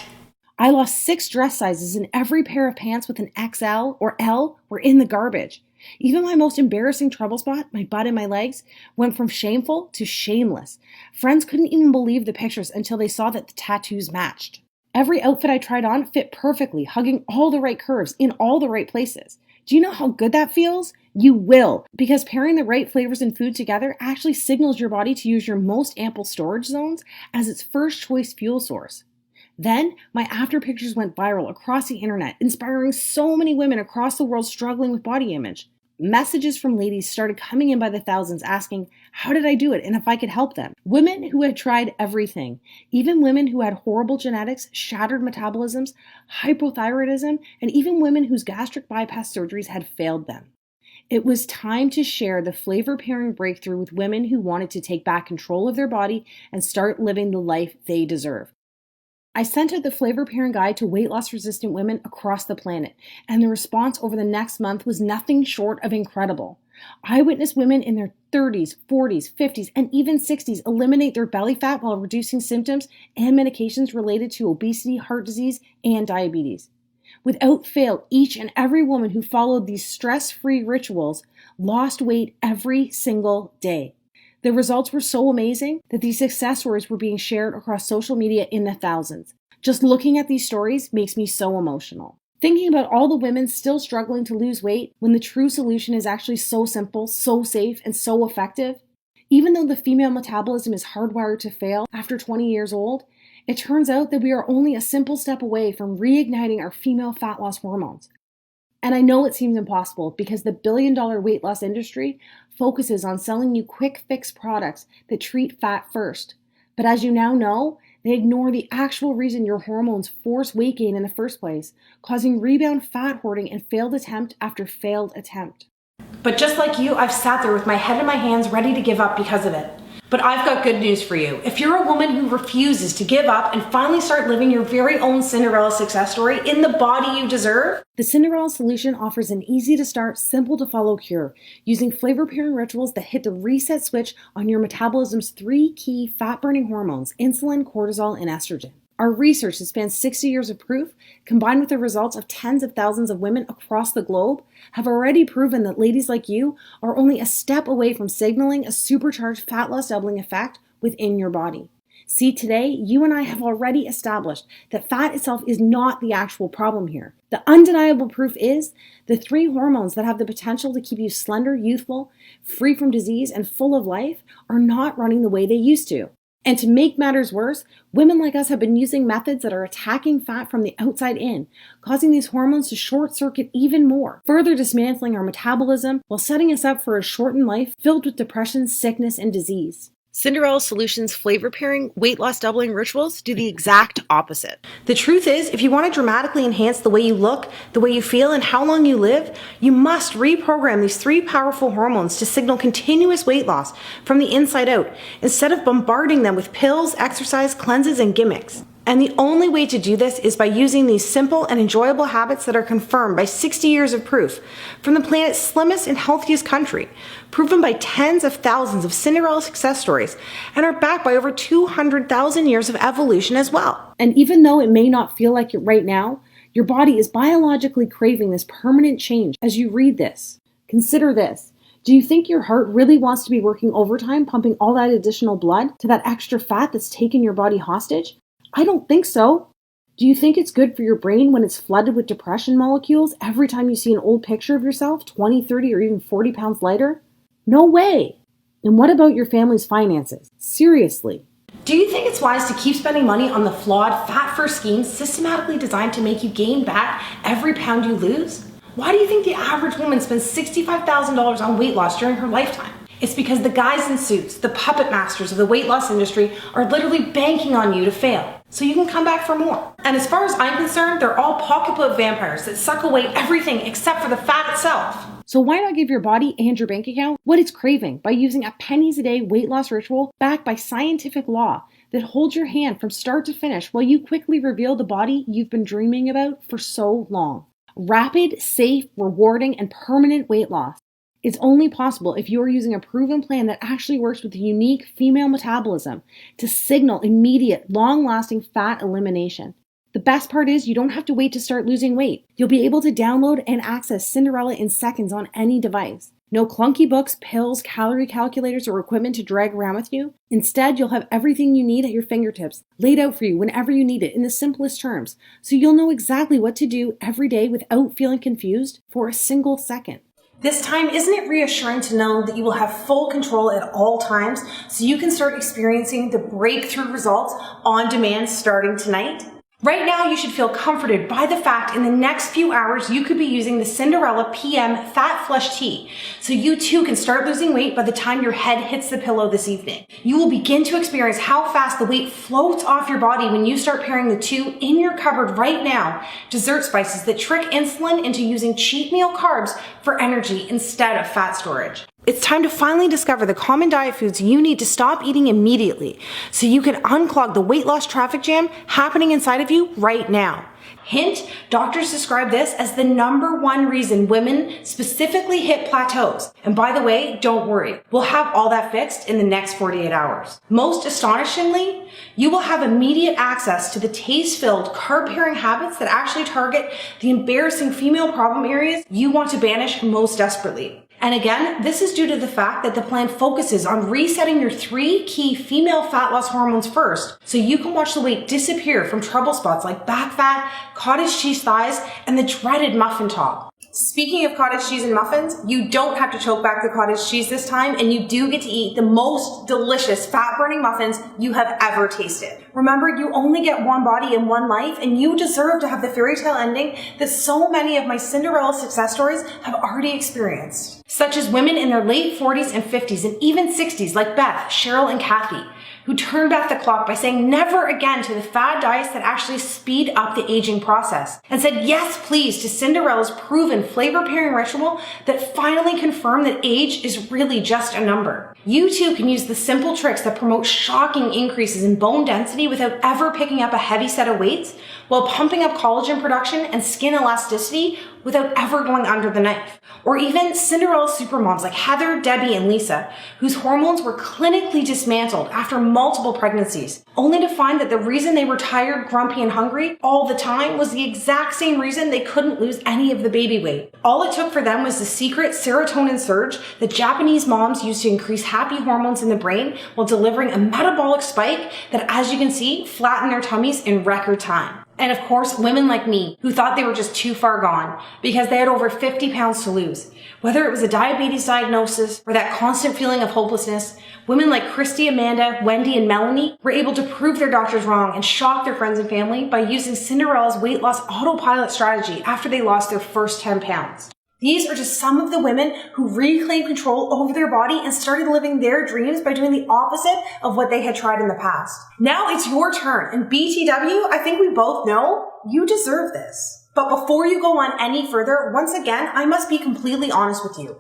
I lost 6 dress sizes and every pair of pants with an XL or L were in the garbage. Even my most embarrassing trouble spot, my butt and my legs, went from shameful to shameless. Friends couldn't even believe the pictures until they saw that the tattoos matched. Every outfit I tried on fit perfectly, hugging all the right curves in all the right places. Do you know how good that feels? You will, because pairing the right flavors and food together actually signals your body to use your most ample storage zones as its first choice fuel source. Then, my after pictures went viral across the internet, inspiring so many women across the world struggling with body image. Messages from ladies started coming in by the thousands asking, how did I do it and if I could help them? Women who had tried everything, even women who had horrible genetics, shattered metabolisms, hypothyroidism, and even women whose gastric bypass surgeries had failed them. It was time to share the flavor pairing breakthrough with women who wanted to take back control of their body and start living the life they deserve. I sent out the flavor pairing guide to weight loss resistant women across the planet, and the response over the next month was nothing short of incredible. I witnessed women in their 30s, 40s, 50s, and even 60s eliminate their belly fat while reducing symptoms and medications related to obesity, heart disease, and diabetes. Without fail, each and every woman who followed these stress-free rituals lost weight every single day. The results were so amazing that these success stories were being shared across social media in the thousands. Just looking at these stories makes me so emotional. Thinking about all the women still struggling to lose weight when the true solution is actually so simple, so safe, and so effective. Even though the female metabolism is hardwired to fail after 20 years old, it turns out that we are only a simple step away from reigniting our female fat loss hormones. And I know it seems impossible because the billion-dollar weight loss industry focuses on selling you quick fix products that treat fat first. But as you now know, they ignore the actual reason your hormones force weight gain in the first place, causing rebound fat hoarding and failed attempt after failed attempt. But just like you, I've sat there with my head in my hands ready to give up because of it. But I've got good news for you. If you're a woman who refuses to give up and finally start living your very own Cinderella success story in the body you deserve, the Cinderella Solution offers an easy-to-start, simple-to-follow cure using flavor-pairing rituals that hit the reset switch on your metabolism's 3 key fat-burning hormones, insulin, cortisol, and estrogen. Our research that spans 60 years of proof, combined with the results of tens of thousands of women across the globe, have already proven that ladies like you are only a step away from signaling a supercharged fat loss doubling effect within your body. See, today, you and I have already established that fat itself is not the actual problem here. The undeniable proof is the 3 hormones that have the potential to keep you slender, youthful, free from disease, and full of life are not running the way they used to. And to make matters worse, women like us have been using methods that are attacking fat from the outside in, causing these hormones to short circuit even more, further dismantling our metabolism while setting us up for a shortened life filled with depression, sickness, and disease. Cinderella Solution's flavor pairing, weight loss doubling rituals do the exact opposite. The truth is, if you want to dramatically enhance the way you look, the way you feel, and how long you live, you must reprogram these 3 powerful hormones to signal continuous weight loss from the inside out, instead of bombarding them with pills, exercise, cleanses, and gimmicks. And the only way to do this is by using these simple and enjoyable habits that are confirmed by 60 years of proof from the planet's slimmest and healthiest country, proven by tens of thousands of Cinderella success stories, and are backed by over 200,000 years of evolution as well. And even though it may not feel like it right now, your body is biologically craving this permanent change as you read this. Consider this. Do you think your heart really wants to be working overtime, pumping all that additional blood to that extra fat that's taken your body hostage? I don't think so. Do you think it's good for your brain when it's flooded with depression molecules every time you see an old picture of yourself 20, 30, or even 40 pounds lighter? No way. And what about your family's finances? Seriously. Do you think it's wise to keep spending money on the flawed, fat-first schemes systematically designed to make you gain back every pound you lose? Why do you think the average woman spends $65,000 on weight loss during her lifetime? It's because the guys in suits, the puppet masters of the weight loss industry, are literally banking on you to fail, so you can come back for more. And as far as I'm concerned, they're all pocketbook vampires that suck away everything except for the fat itself. So why not give your body and your bank account what it's craving by using a pennies a day weight loss ritual backed by scientific law that holds your hand from start to finish while you quickly reveal the body you've been dreaming about for so long? Rapid, safe, rewarding, and permanent weight loss. It's only possible if you are using a proven plan that actually works with the unique female metabolism to signal immediate, long-lasting fat elimination. The best part is you don't have to wait to start losing weight. You'll be able to download and access Cinderella in seconds on any device. No clunky books, pills, calorie calculators, or equipment to drag around with you. Instead, you'll have everything you need at your fingertips, laid out for you whenever you need it in the simplest terms, so you'll know exactly what to do every day without feeling confused for a single second. This time, isn't it reassuring to know that you will have full control at all times so you can start experiencing the breakthrough results on demand starting tonight? Right now, you should feel comforted by the fact in the next few hours you could be using the Cinderella PM Fat Flush Tea, so you too can start losing weight by the time your head hits the pillow this evening. You will begin to experience how fast the weight floats off your body when you start pairing the 2 in your cupboard right now, dessert spices that trick insulin into using cheat meal carbs for energy instead of fat storage. It's time to finally discover the common diet foods you need to stop eating immediately so you can unclog the weight loss traffic jam happening inside of you right now. Hint, doctors describe this as the #1 reason women specifically hit plateaus. And by the way, don't worry, we'll have all that fixed in the next 48 hours. Most astonishingly, you will have immediate access to the taste-filled, carb-pairing habits that actually target the embarrassing female problem areas you want to banish most desperately. And again, this is due to the fact that the plan focuses on resetting your 3 key female fat loss hormones first, so you can watch the weight disappear from trouble spots like back fat, cottage cheese thighs, and the dreaded muffin top. Speaking of cottage cheese and muffins, you don't have to choke back the cottage cheese this time, and you do get to eat the most delicious fat-burning muffins you have ever tasted. Remember, you only get one body and one life, and you deserve to have the fairy tale ending that so many of my Cinderella success stories have already experienced, such as women in their late 40s and 50s and even 60s like Beth, Cheryl, and Kathy, who turned back the clock by saying never again to the fad diets that actually speed up the aging process, and said yes please to Cinderella's proven flavor pairing ritual that finally confirmed that age is really just a number. You too can use the simple tricks that promote shocking increases in bone density without ever picking up a heavy set of weights, while pumping up collagen production and skin elasticity without ever going under the knife. Or even Cinderella supermoms like Heather, Debbie, and Lisa, whose hormones were clinically dismantled after multiple pregnancies, only to find that the reason they were tired, grumpy, and hungry all the time was the exact same reason they couldn't lose any of the baby weight. All it took for them was the secret serotonin surge that Japanese moms use to increase happy hormones in the brain while delivering a metabolic spike that, as you can see, flattened their tummies in record time. And of course, women like me who thought they were just too far gone because they had over 50 pounds to lose. Whether it was a diabetes diagnosis or that constant feeling of hopelessness, women like Christy, Amanda, Wendy, and Melanie were able to prove their doctors wrong and shock their friends and family by using Cinderella's weight loss autopilot strategy after they lost their first 10 pounds. These are just some of the women who reclaimed control over their body and started living their dreams by doing the opposite of what they had tried in the past. Now it's your turn, and BTW, I think we both know you deserve this. But before you go on any further, once again, I must be completely honest with you.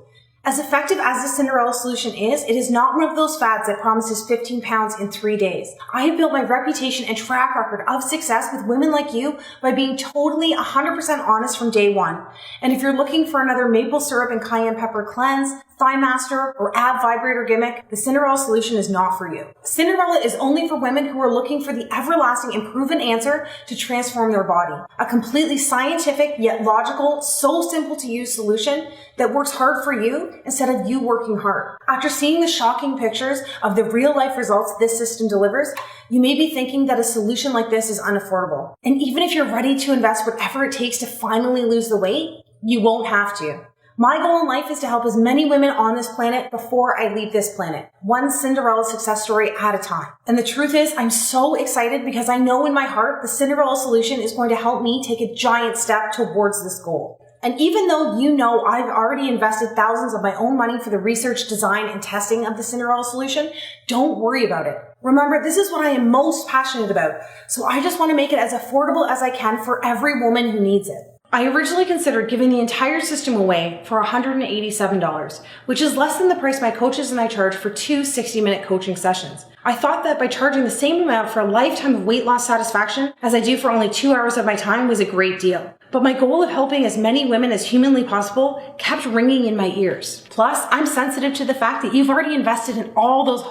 As effective as the Cinderella Solution is, it is not one of those fads that promises 15 pounds in 3 days. I have built my reputation and track record of success with women like you by being totally 100% honest from day one. And if you're looking for another maple syrup and cayenne pepper cleanse, thigh master, or ab vibrator gimmick, the Cinderella Solution is not for you. Cinderella is only for women who are looking for the everlasting and proven answer to transform their body. A completely scientific yet logical, so simple to use solution that works hard for you instead of you working hard. After seeing the shocking pictures of the real life results this system delivers, you may be thinking that a solution like this is unaffordable. And even if you're ready to invest whatever it takes to finally lose the weight, you won't have to. My goal in life is to help as many women on this planet before I leave this planet, one Cinderella success story at a time. And the truth is, I'm so excited because I know in my heart the Cinderella Solution is going to help me take a giant step towards this goal. And even though you know I've already invested thousands of my own money for the research, design, and testing of the Cinderella Solution, don't worry about it. Remember, this is what I am most passionate about, so I just want to make it as affordable as I can for every woman who needs it. I originally considered giving the entire system away for $187, which is less than the price my coaches and I charge for 2 60-minute coaching sessions. I thought that by charging the same amount for a lifetime of weight loss satisfaction as I do for only 2 hours of my time was a great deal. But my goal of helping as many women as humanly possible kept ringing in my ears. Plus, I'm sensitive to the fact that you've already invested in all those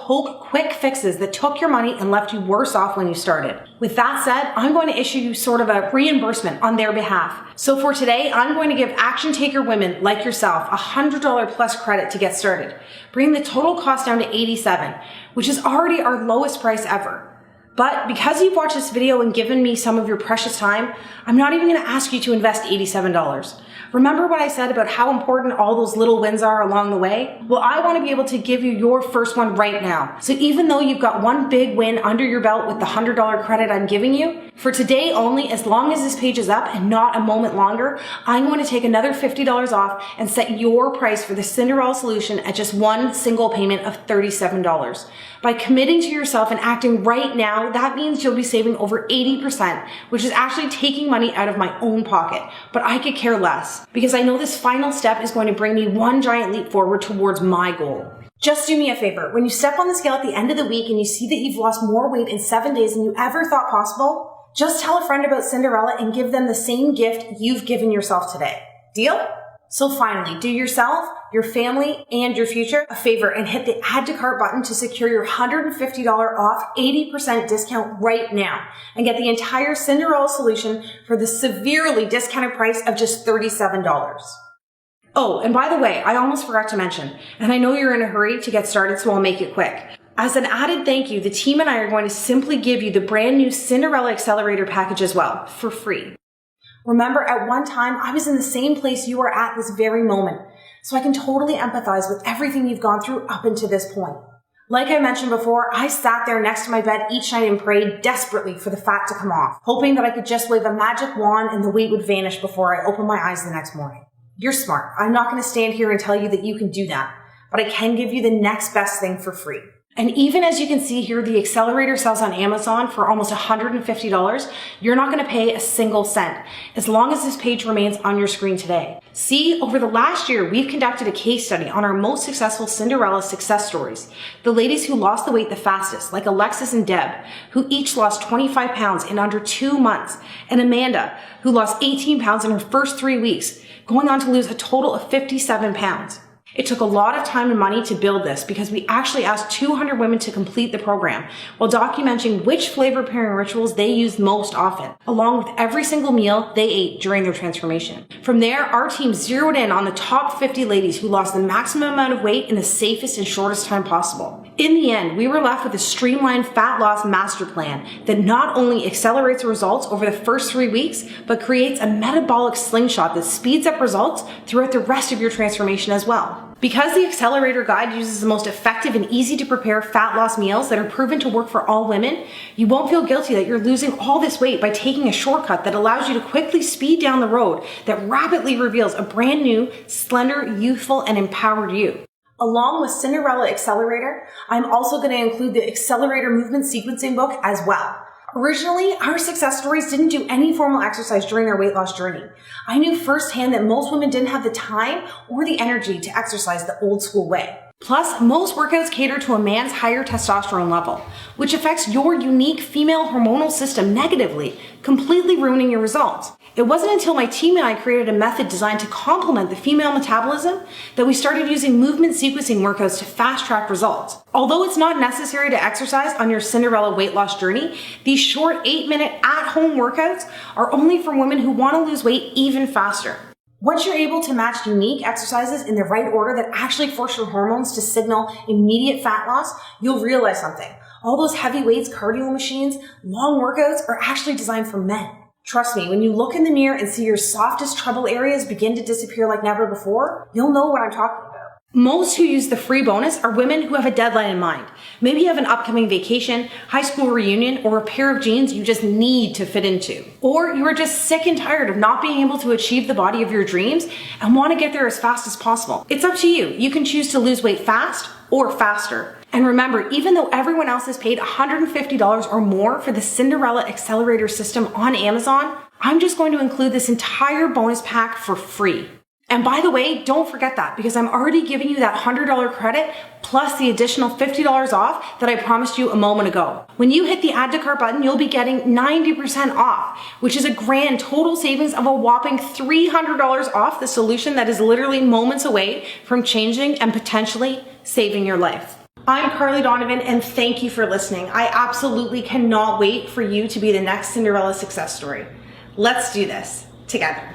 quick fixes that took your money and left you worse off when you started. With that said, I'm going to issue you sort of a reimbursement on their behalf. So for today, I'm going to give action taker women like yourself $100 plus credit to get started, bringing the total cost down to $87, which is already our lowest price ever. But because you've watched this video and given me some of your precious time, I'm not even going to ask you to invest $87. Remember what I said about how important all those little wins are along the way? Well, I want to be able to give you your first one right now. So even though you've got one big win under your belt with the $100 credit I'm giving you, for today only, as long as this page is up and not a moment longer, I'm going to take another $50 off and set your price for the Cinderella Solution at just one single payment of $37. By committing to yourself and acting right now, that means you'll be saving over 80%, which is actually taking money out of my own pocket. But I could care less, because I know this final step is going to bring me one giant leap forward towards my goal. Just do me a favor. When you step on the scale at the end of the week and you see that you've lost more weight in 7 days than you ever thought possible, just tell a friend about Cinderella and give them the same gift you've given yourself today. Deal? So finally, do yourself, your family, and your future a favor and hit the add to cart button to secure your $150 off 80% discount right now and get the entire Cinderella Solution for the severely discounted price of just $37. Oh, and by the way, I almost forgot to mention, and I know you're in a hurry to get started, so I'll make it quick. As an added thank you, the team and I are going to simply give you the brand new Cinderella Accelerator package as well, for free. Remember, at one time, I was in the same place you are at this very moment, so I can totally empathize with everything you've gone through up until this point. Like I mentioned before, I sat there next to my bed each night and prayed desperately for the fat to come off, hoping that I could just wave a magic wand and the weight would vanish before I opened my eyes the next morning. You're smart. I'm not going to stand here and tell you that you can do that, but I can give you the next best thing for free. And even as you can see here, the accelerator sells on Amazon for almost $150. You're not going to pay a single cent as long as this page remains on your screen today. See, over the last year, we've conducted a case study on our most successful Cinderella success stories. The ladies who lost the weight the fastest, like Alexis and Deb, who each lost 25 pounds in under 2 months, and Amanda, who lost 18 pounds in her first 3 weeks, going on to lose a total of 57 pounds. It took a lot of time and money to build this because we actually asked 200 women to complete the program while documenting which flavor pairing rituals they used most often, along with every single meal they ate during their transformation. From there, our team zeroed in on the top 50 ladies who lost the maximum amount of weight in the safest and shortest time possible. In the end, we were left with a streamlined fat loss master plan that not only accelerates results over the first 3 weeks, but creates a metabolic slingshot that speeds up results throughout the rest of your transformation as well. Because the Accelerator Guide uses the most effective and easy to prepare fat loss meals that are proven to work for all women, you won't feel guilty that you're losing all this weight by taking a shortcut that allows you to quickly speed down the road that rapidly reveals a brand new, slender, youthful, and empowered you. Along with Cinderella Accelerator, I'm also going to include the Accelerator Movement Sequencing book as well. Originally, our success stories didn't do any formal exercise during their weight loss journey. I knew firsthand that most women didn't have the time or the energy to exercise the old school way. Plus, most workouts cater to a man's higher testosterone level, which affects your unique female hormonal system negatively, completely ruining your results. It wasn't until my team and I created a method designed to complement the female metabolism that we started using movement sequencing workouts to fast-track results. Although it's not necessary to exercise on your Cinderella weight loss journey, these short 8-minute at-home workouts are only for women who want to lose weight even faster. Once you're able to match unique exercises in the right order that actually force your hormones to signal immediate fat loss, you'll realize something. All those heavy weights, cardio machines, long workouts are actually designed for men. Trust me, when you look in the mirror and see your softest trouble areas begin to disappear like never before, you'll know what I'm talking about. Most who use the free bonus are women who have a deadline in mind. Maybe you have an upcoming vacation, high school reunion, or a pair of jeans you just need to fit into. Or you are just sick and tired of not being able to achieve the body of your dreams and want to get there as fast as possible. It's up to you. You can choose to lose weight fast or faster. And remember, even though everyone else has paid $150 or more for the Cinderella Accelerator system on Amazon, I'm just going to include this entire bonus pack for free. And by the way, don't forget that because I'm already giving you that $100 credit plus the additional $50 off that I promised you a moment ago. When you hit the add to cart button, you'll be getting 90% off, which is a grand total savings of a whopping $300 off the solution that is literally moments away from changing and potentially saving your life. I'm Carly Donovan and thank you for listening. I absolutely cannot wait for you to be the next Cinderella success story. Let's do this together.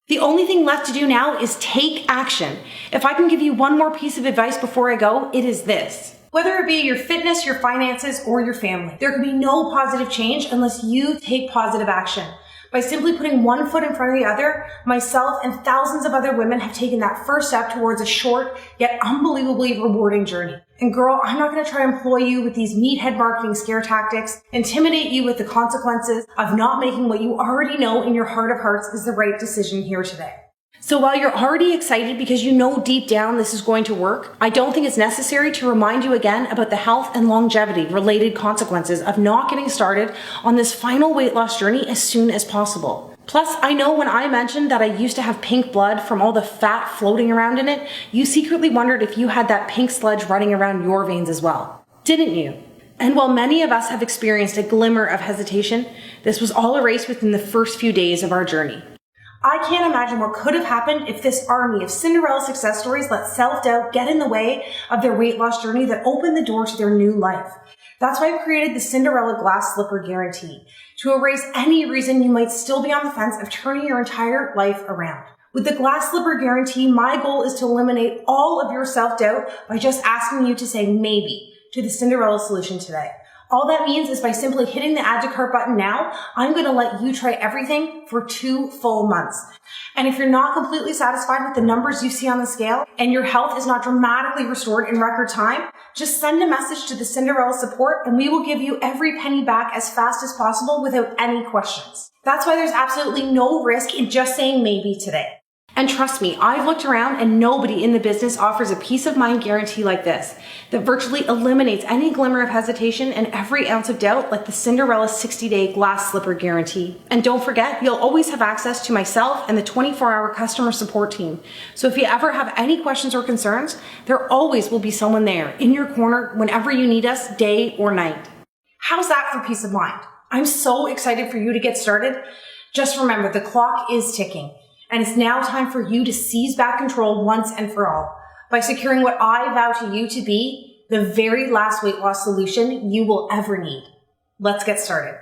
The only thing left to do now is take action. If I can give you one more piece of advice before I go, it is this. Whether it be your fitness, your finances, or your family, there can be no positive change unless you take positive action. By simply putting one foot in front of the other, myself and thousands of other women have taken that first step towards a short yet unbelievably rewarding journey. And girl, I'm not going to try to employ you with these meathead marketing scare tactics, intimidate you with the consequences of not making what you already know in your heart of hearts is the right decision here today. So while you're already excited because you know deep down this is going to work, I don't think it's necessary to remind you again about the health and longevity related consequences of not getting started on this final weight loss journey as soon as possible. Plus, I know when I mentioned that I used to have pink blood from all the fat floating around in it, you secretly wondered if you had that pink sludge running around your veins as well. Didn't you? And while many of us have experienced a glimmer of hesitation, this was all erased within the first few days of our journey. I can't imagine what could have happened if this army of Cinderella success stories let self-doubt get in the way of their weight loss journey that opened the door to their new life. That's why I created the Cinderella Glass Slipper Guarantee, to erase any reason you might still be on the fence of turning your entire life around. With the Glass Slipper Guarantee, my goal is to eliminate all of your self-doubt by just asking you to say maybe to the Cinderella Solution today. All that means is by simply hitting the add to cart button now, I'm going to let you try everything for 2 full months. And if you're not completely satisfied with the numbers you see on the scale and your health is not dramatically restored in record time, just send a message to the Cinderella support and we will give you every penny back as fast as possible without any questions. That's why there's absolutely no risk in just saying maybe today. And trust me, I've looked around and nobody in the business offers a peace of mind guarantee like this that virtually eliminates any glimmer of hesitation and every ounce of doubt like the Cinderella 60-day Glass Slipper Guarantee. And don't forget, you'll always have access to myself and the 24-hour customer support team. So if you ever have any questions or concerns, there always will be someone there in your corner whenever you need us, day or night. How's that for peace of mind? I'm so excited for you to get started. Just remember, the clock is ticking. And it's now time for you to seize back control once and for all. by securing what I vow to you to be the very last weight loss solution you will ever need. Let's get started.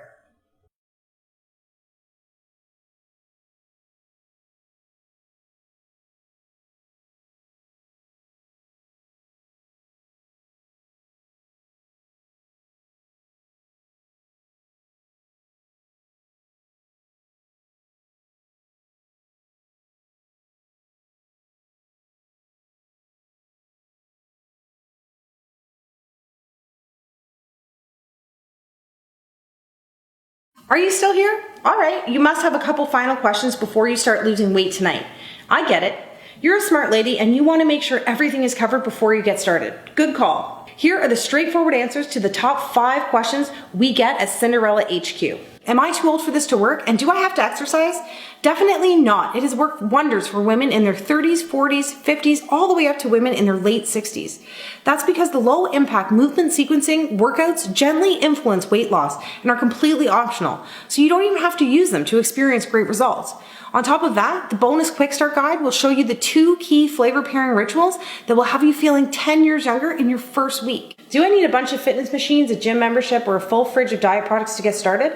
Are you still here? All right, you must have a couple final questions before you start losing weight tonight. I get it. You're a smart lady and you want to make sure everything is covered before you get started. Good call. Here are the straightforward answers to the top 5 questions we get at Cinderella HQ. Am I too old for this to work, and do I have to exercise? Definitely not. It has worked wonders for women in their 30s, 40s, 50s, all the way up to women in their late 60s. That's because the low impact movement sequencing workouts gently influence weight loss and are completely optional, so you don't even have to use them to experience great results. On top of that, the bonus quick start guide will show you the 2 key flavor pairing rituals that will have you feeling 10 years younger in your first week. Do I need a bunch of fitness machines, a gym membership, or a full fridge of diet products to get started?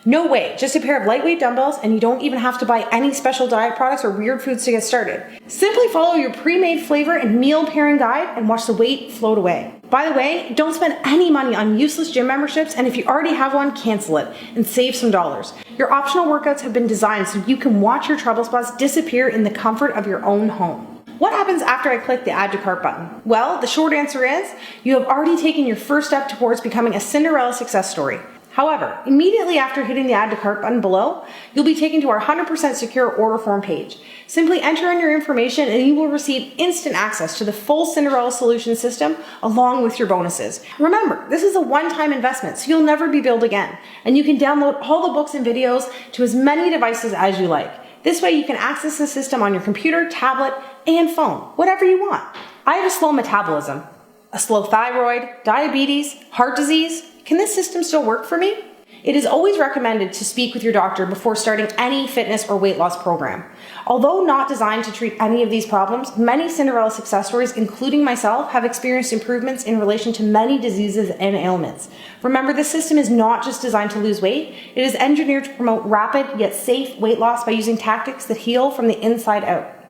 No way, just a pair of lightweight dumbbells, and you don't even have to buy any special diet products or weird foods to get started. Simply follow your pre-made flavor and meal pairing guide and watch the weight float away. By the way, don't spend any money on useless gym memberships, and if you already have one, cancel it and save some dollars. Your optional workouts have been designed so you can watch your trouble spots disappear in the comfort of your own home. What happens after I click the Add to Cart button? Well, the short answer is you have already taken your first step towards becoming a Cinderella success story. However, immediately after hitting the Add to Cart button below, you'll be taken to our 100% secure order form page. Simply enter in your information and you will receive instant access to the full Cinderella Solution system along with your bonuses. Remember, this is a one-time investment, so you'll never be billed again. And you can download all the books and videos to as many devices as you like. This way you can access the system on your computer, tablet, and phone, whatever you want. I have a slow metabolism, a slow thyroid, diabetes, heart disease. Can this system still work for me? It is always recommended to speak with your doctor before starting any fitness or weight loss program. Although not designed to treat any of these problems, many Cinderella success stories, including myself, have experienced improvements in relation to many diseases and ailments. Remember, this system is not just designed to lose weight. It is engineered to promote rapid yet safe weight loss by using tactics that heal from the inside out.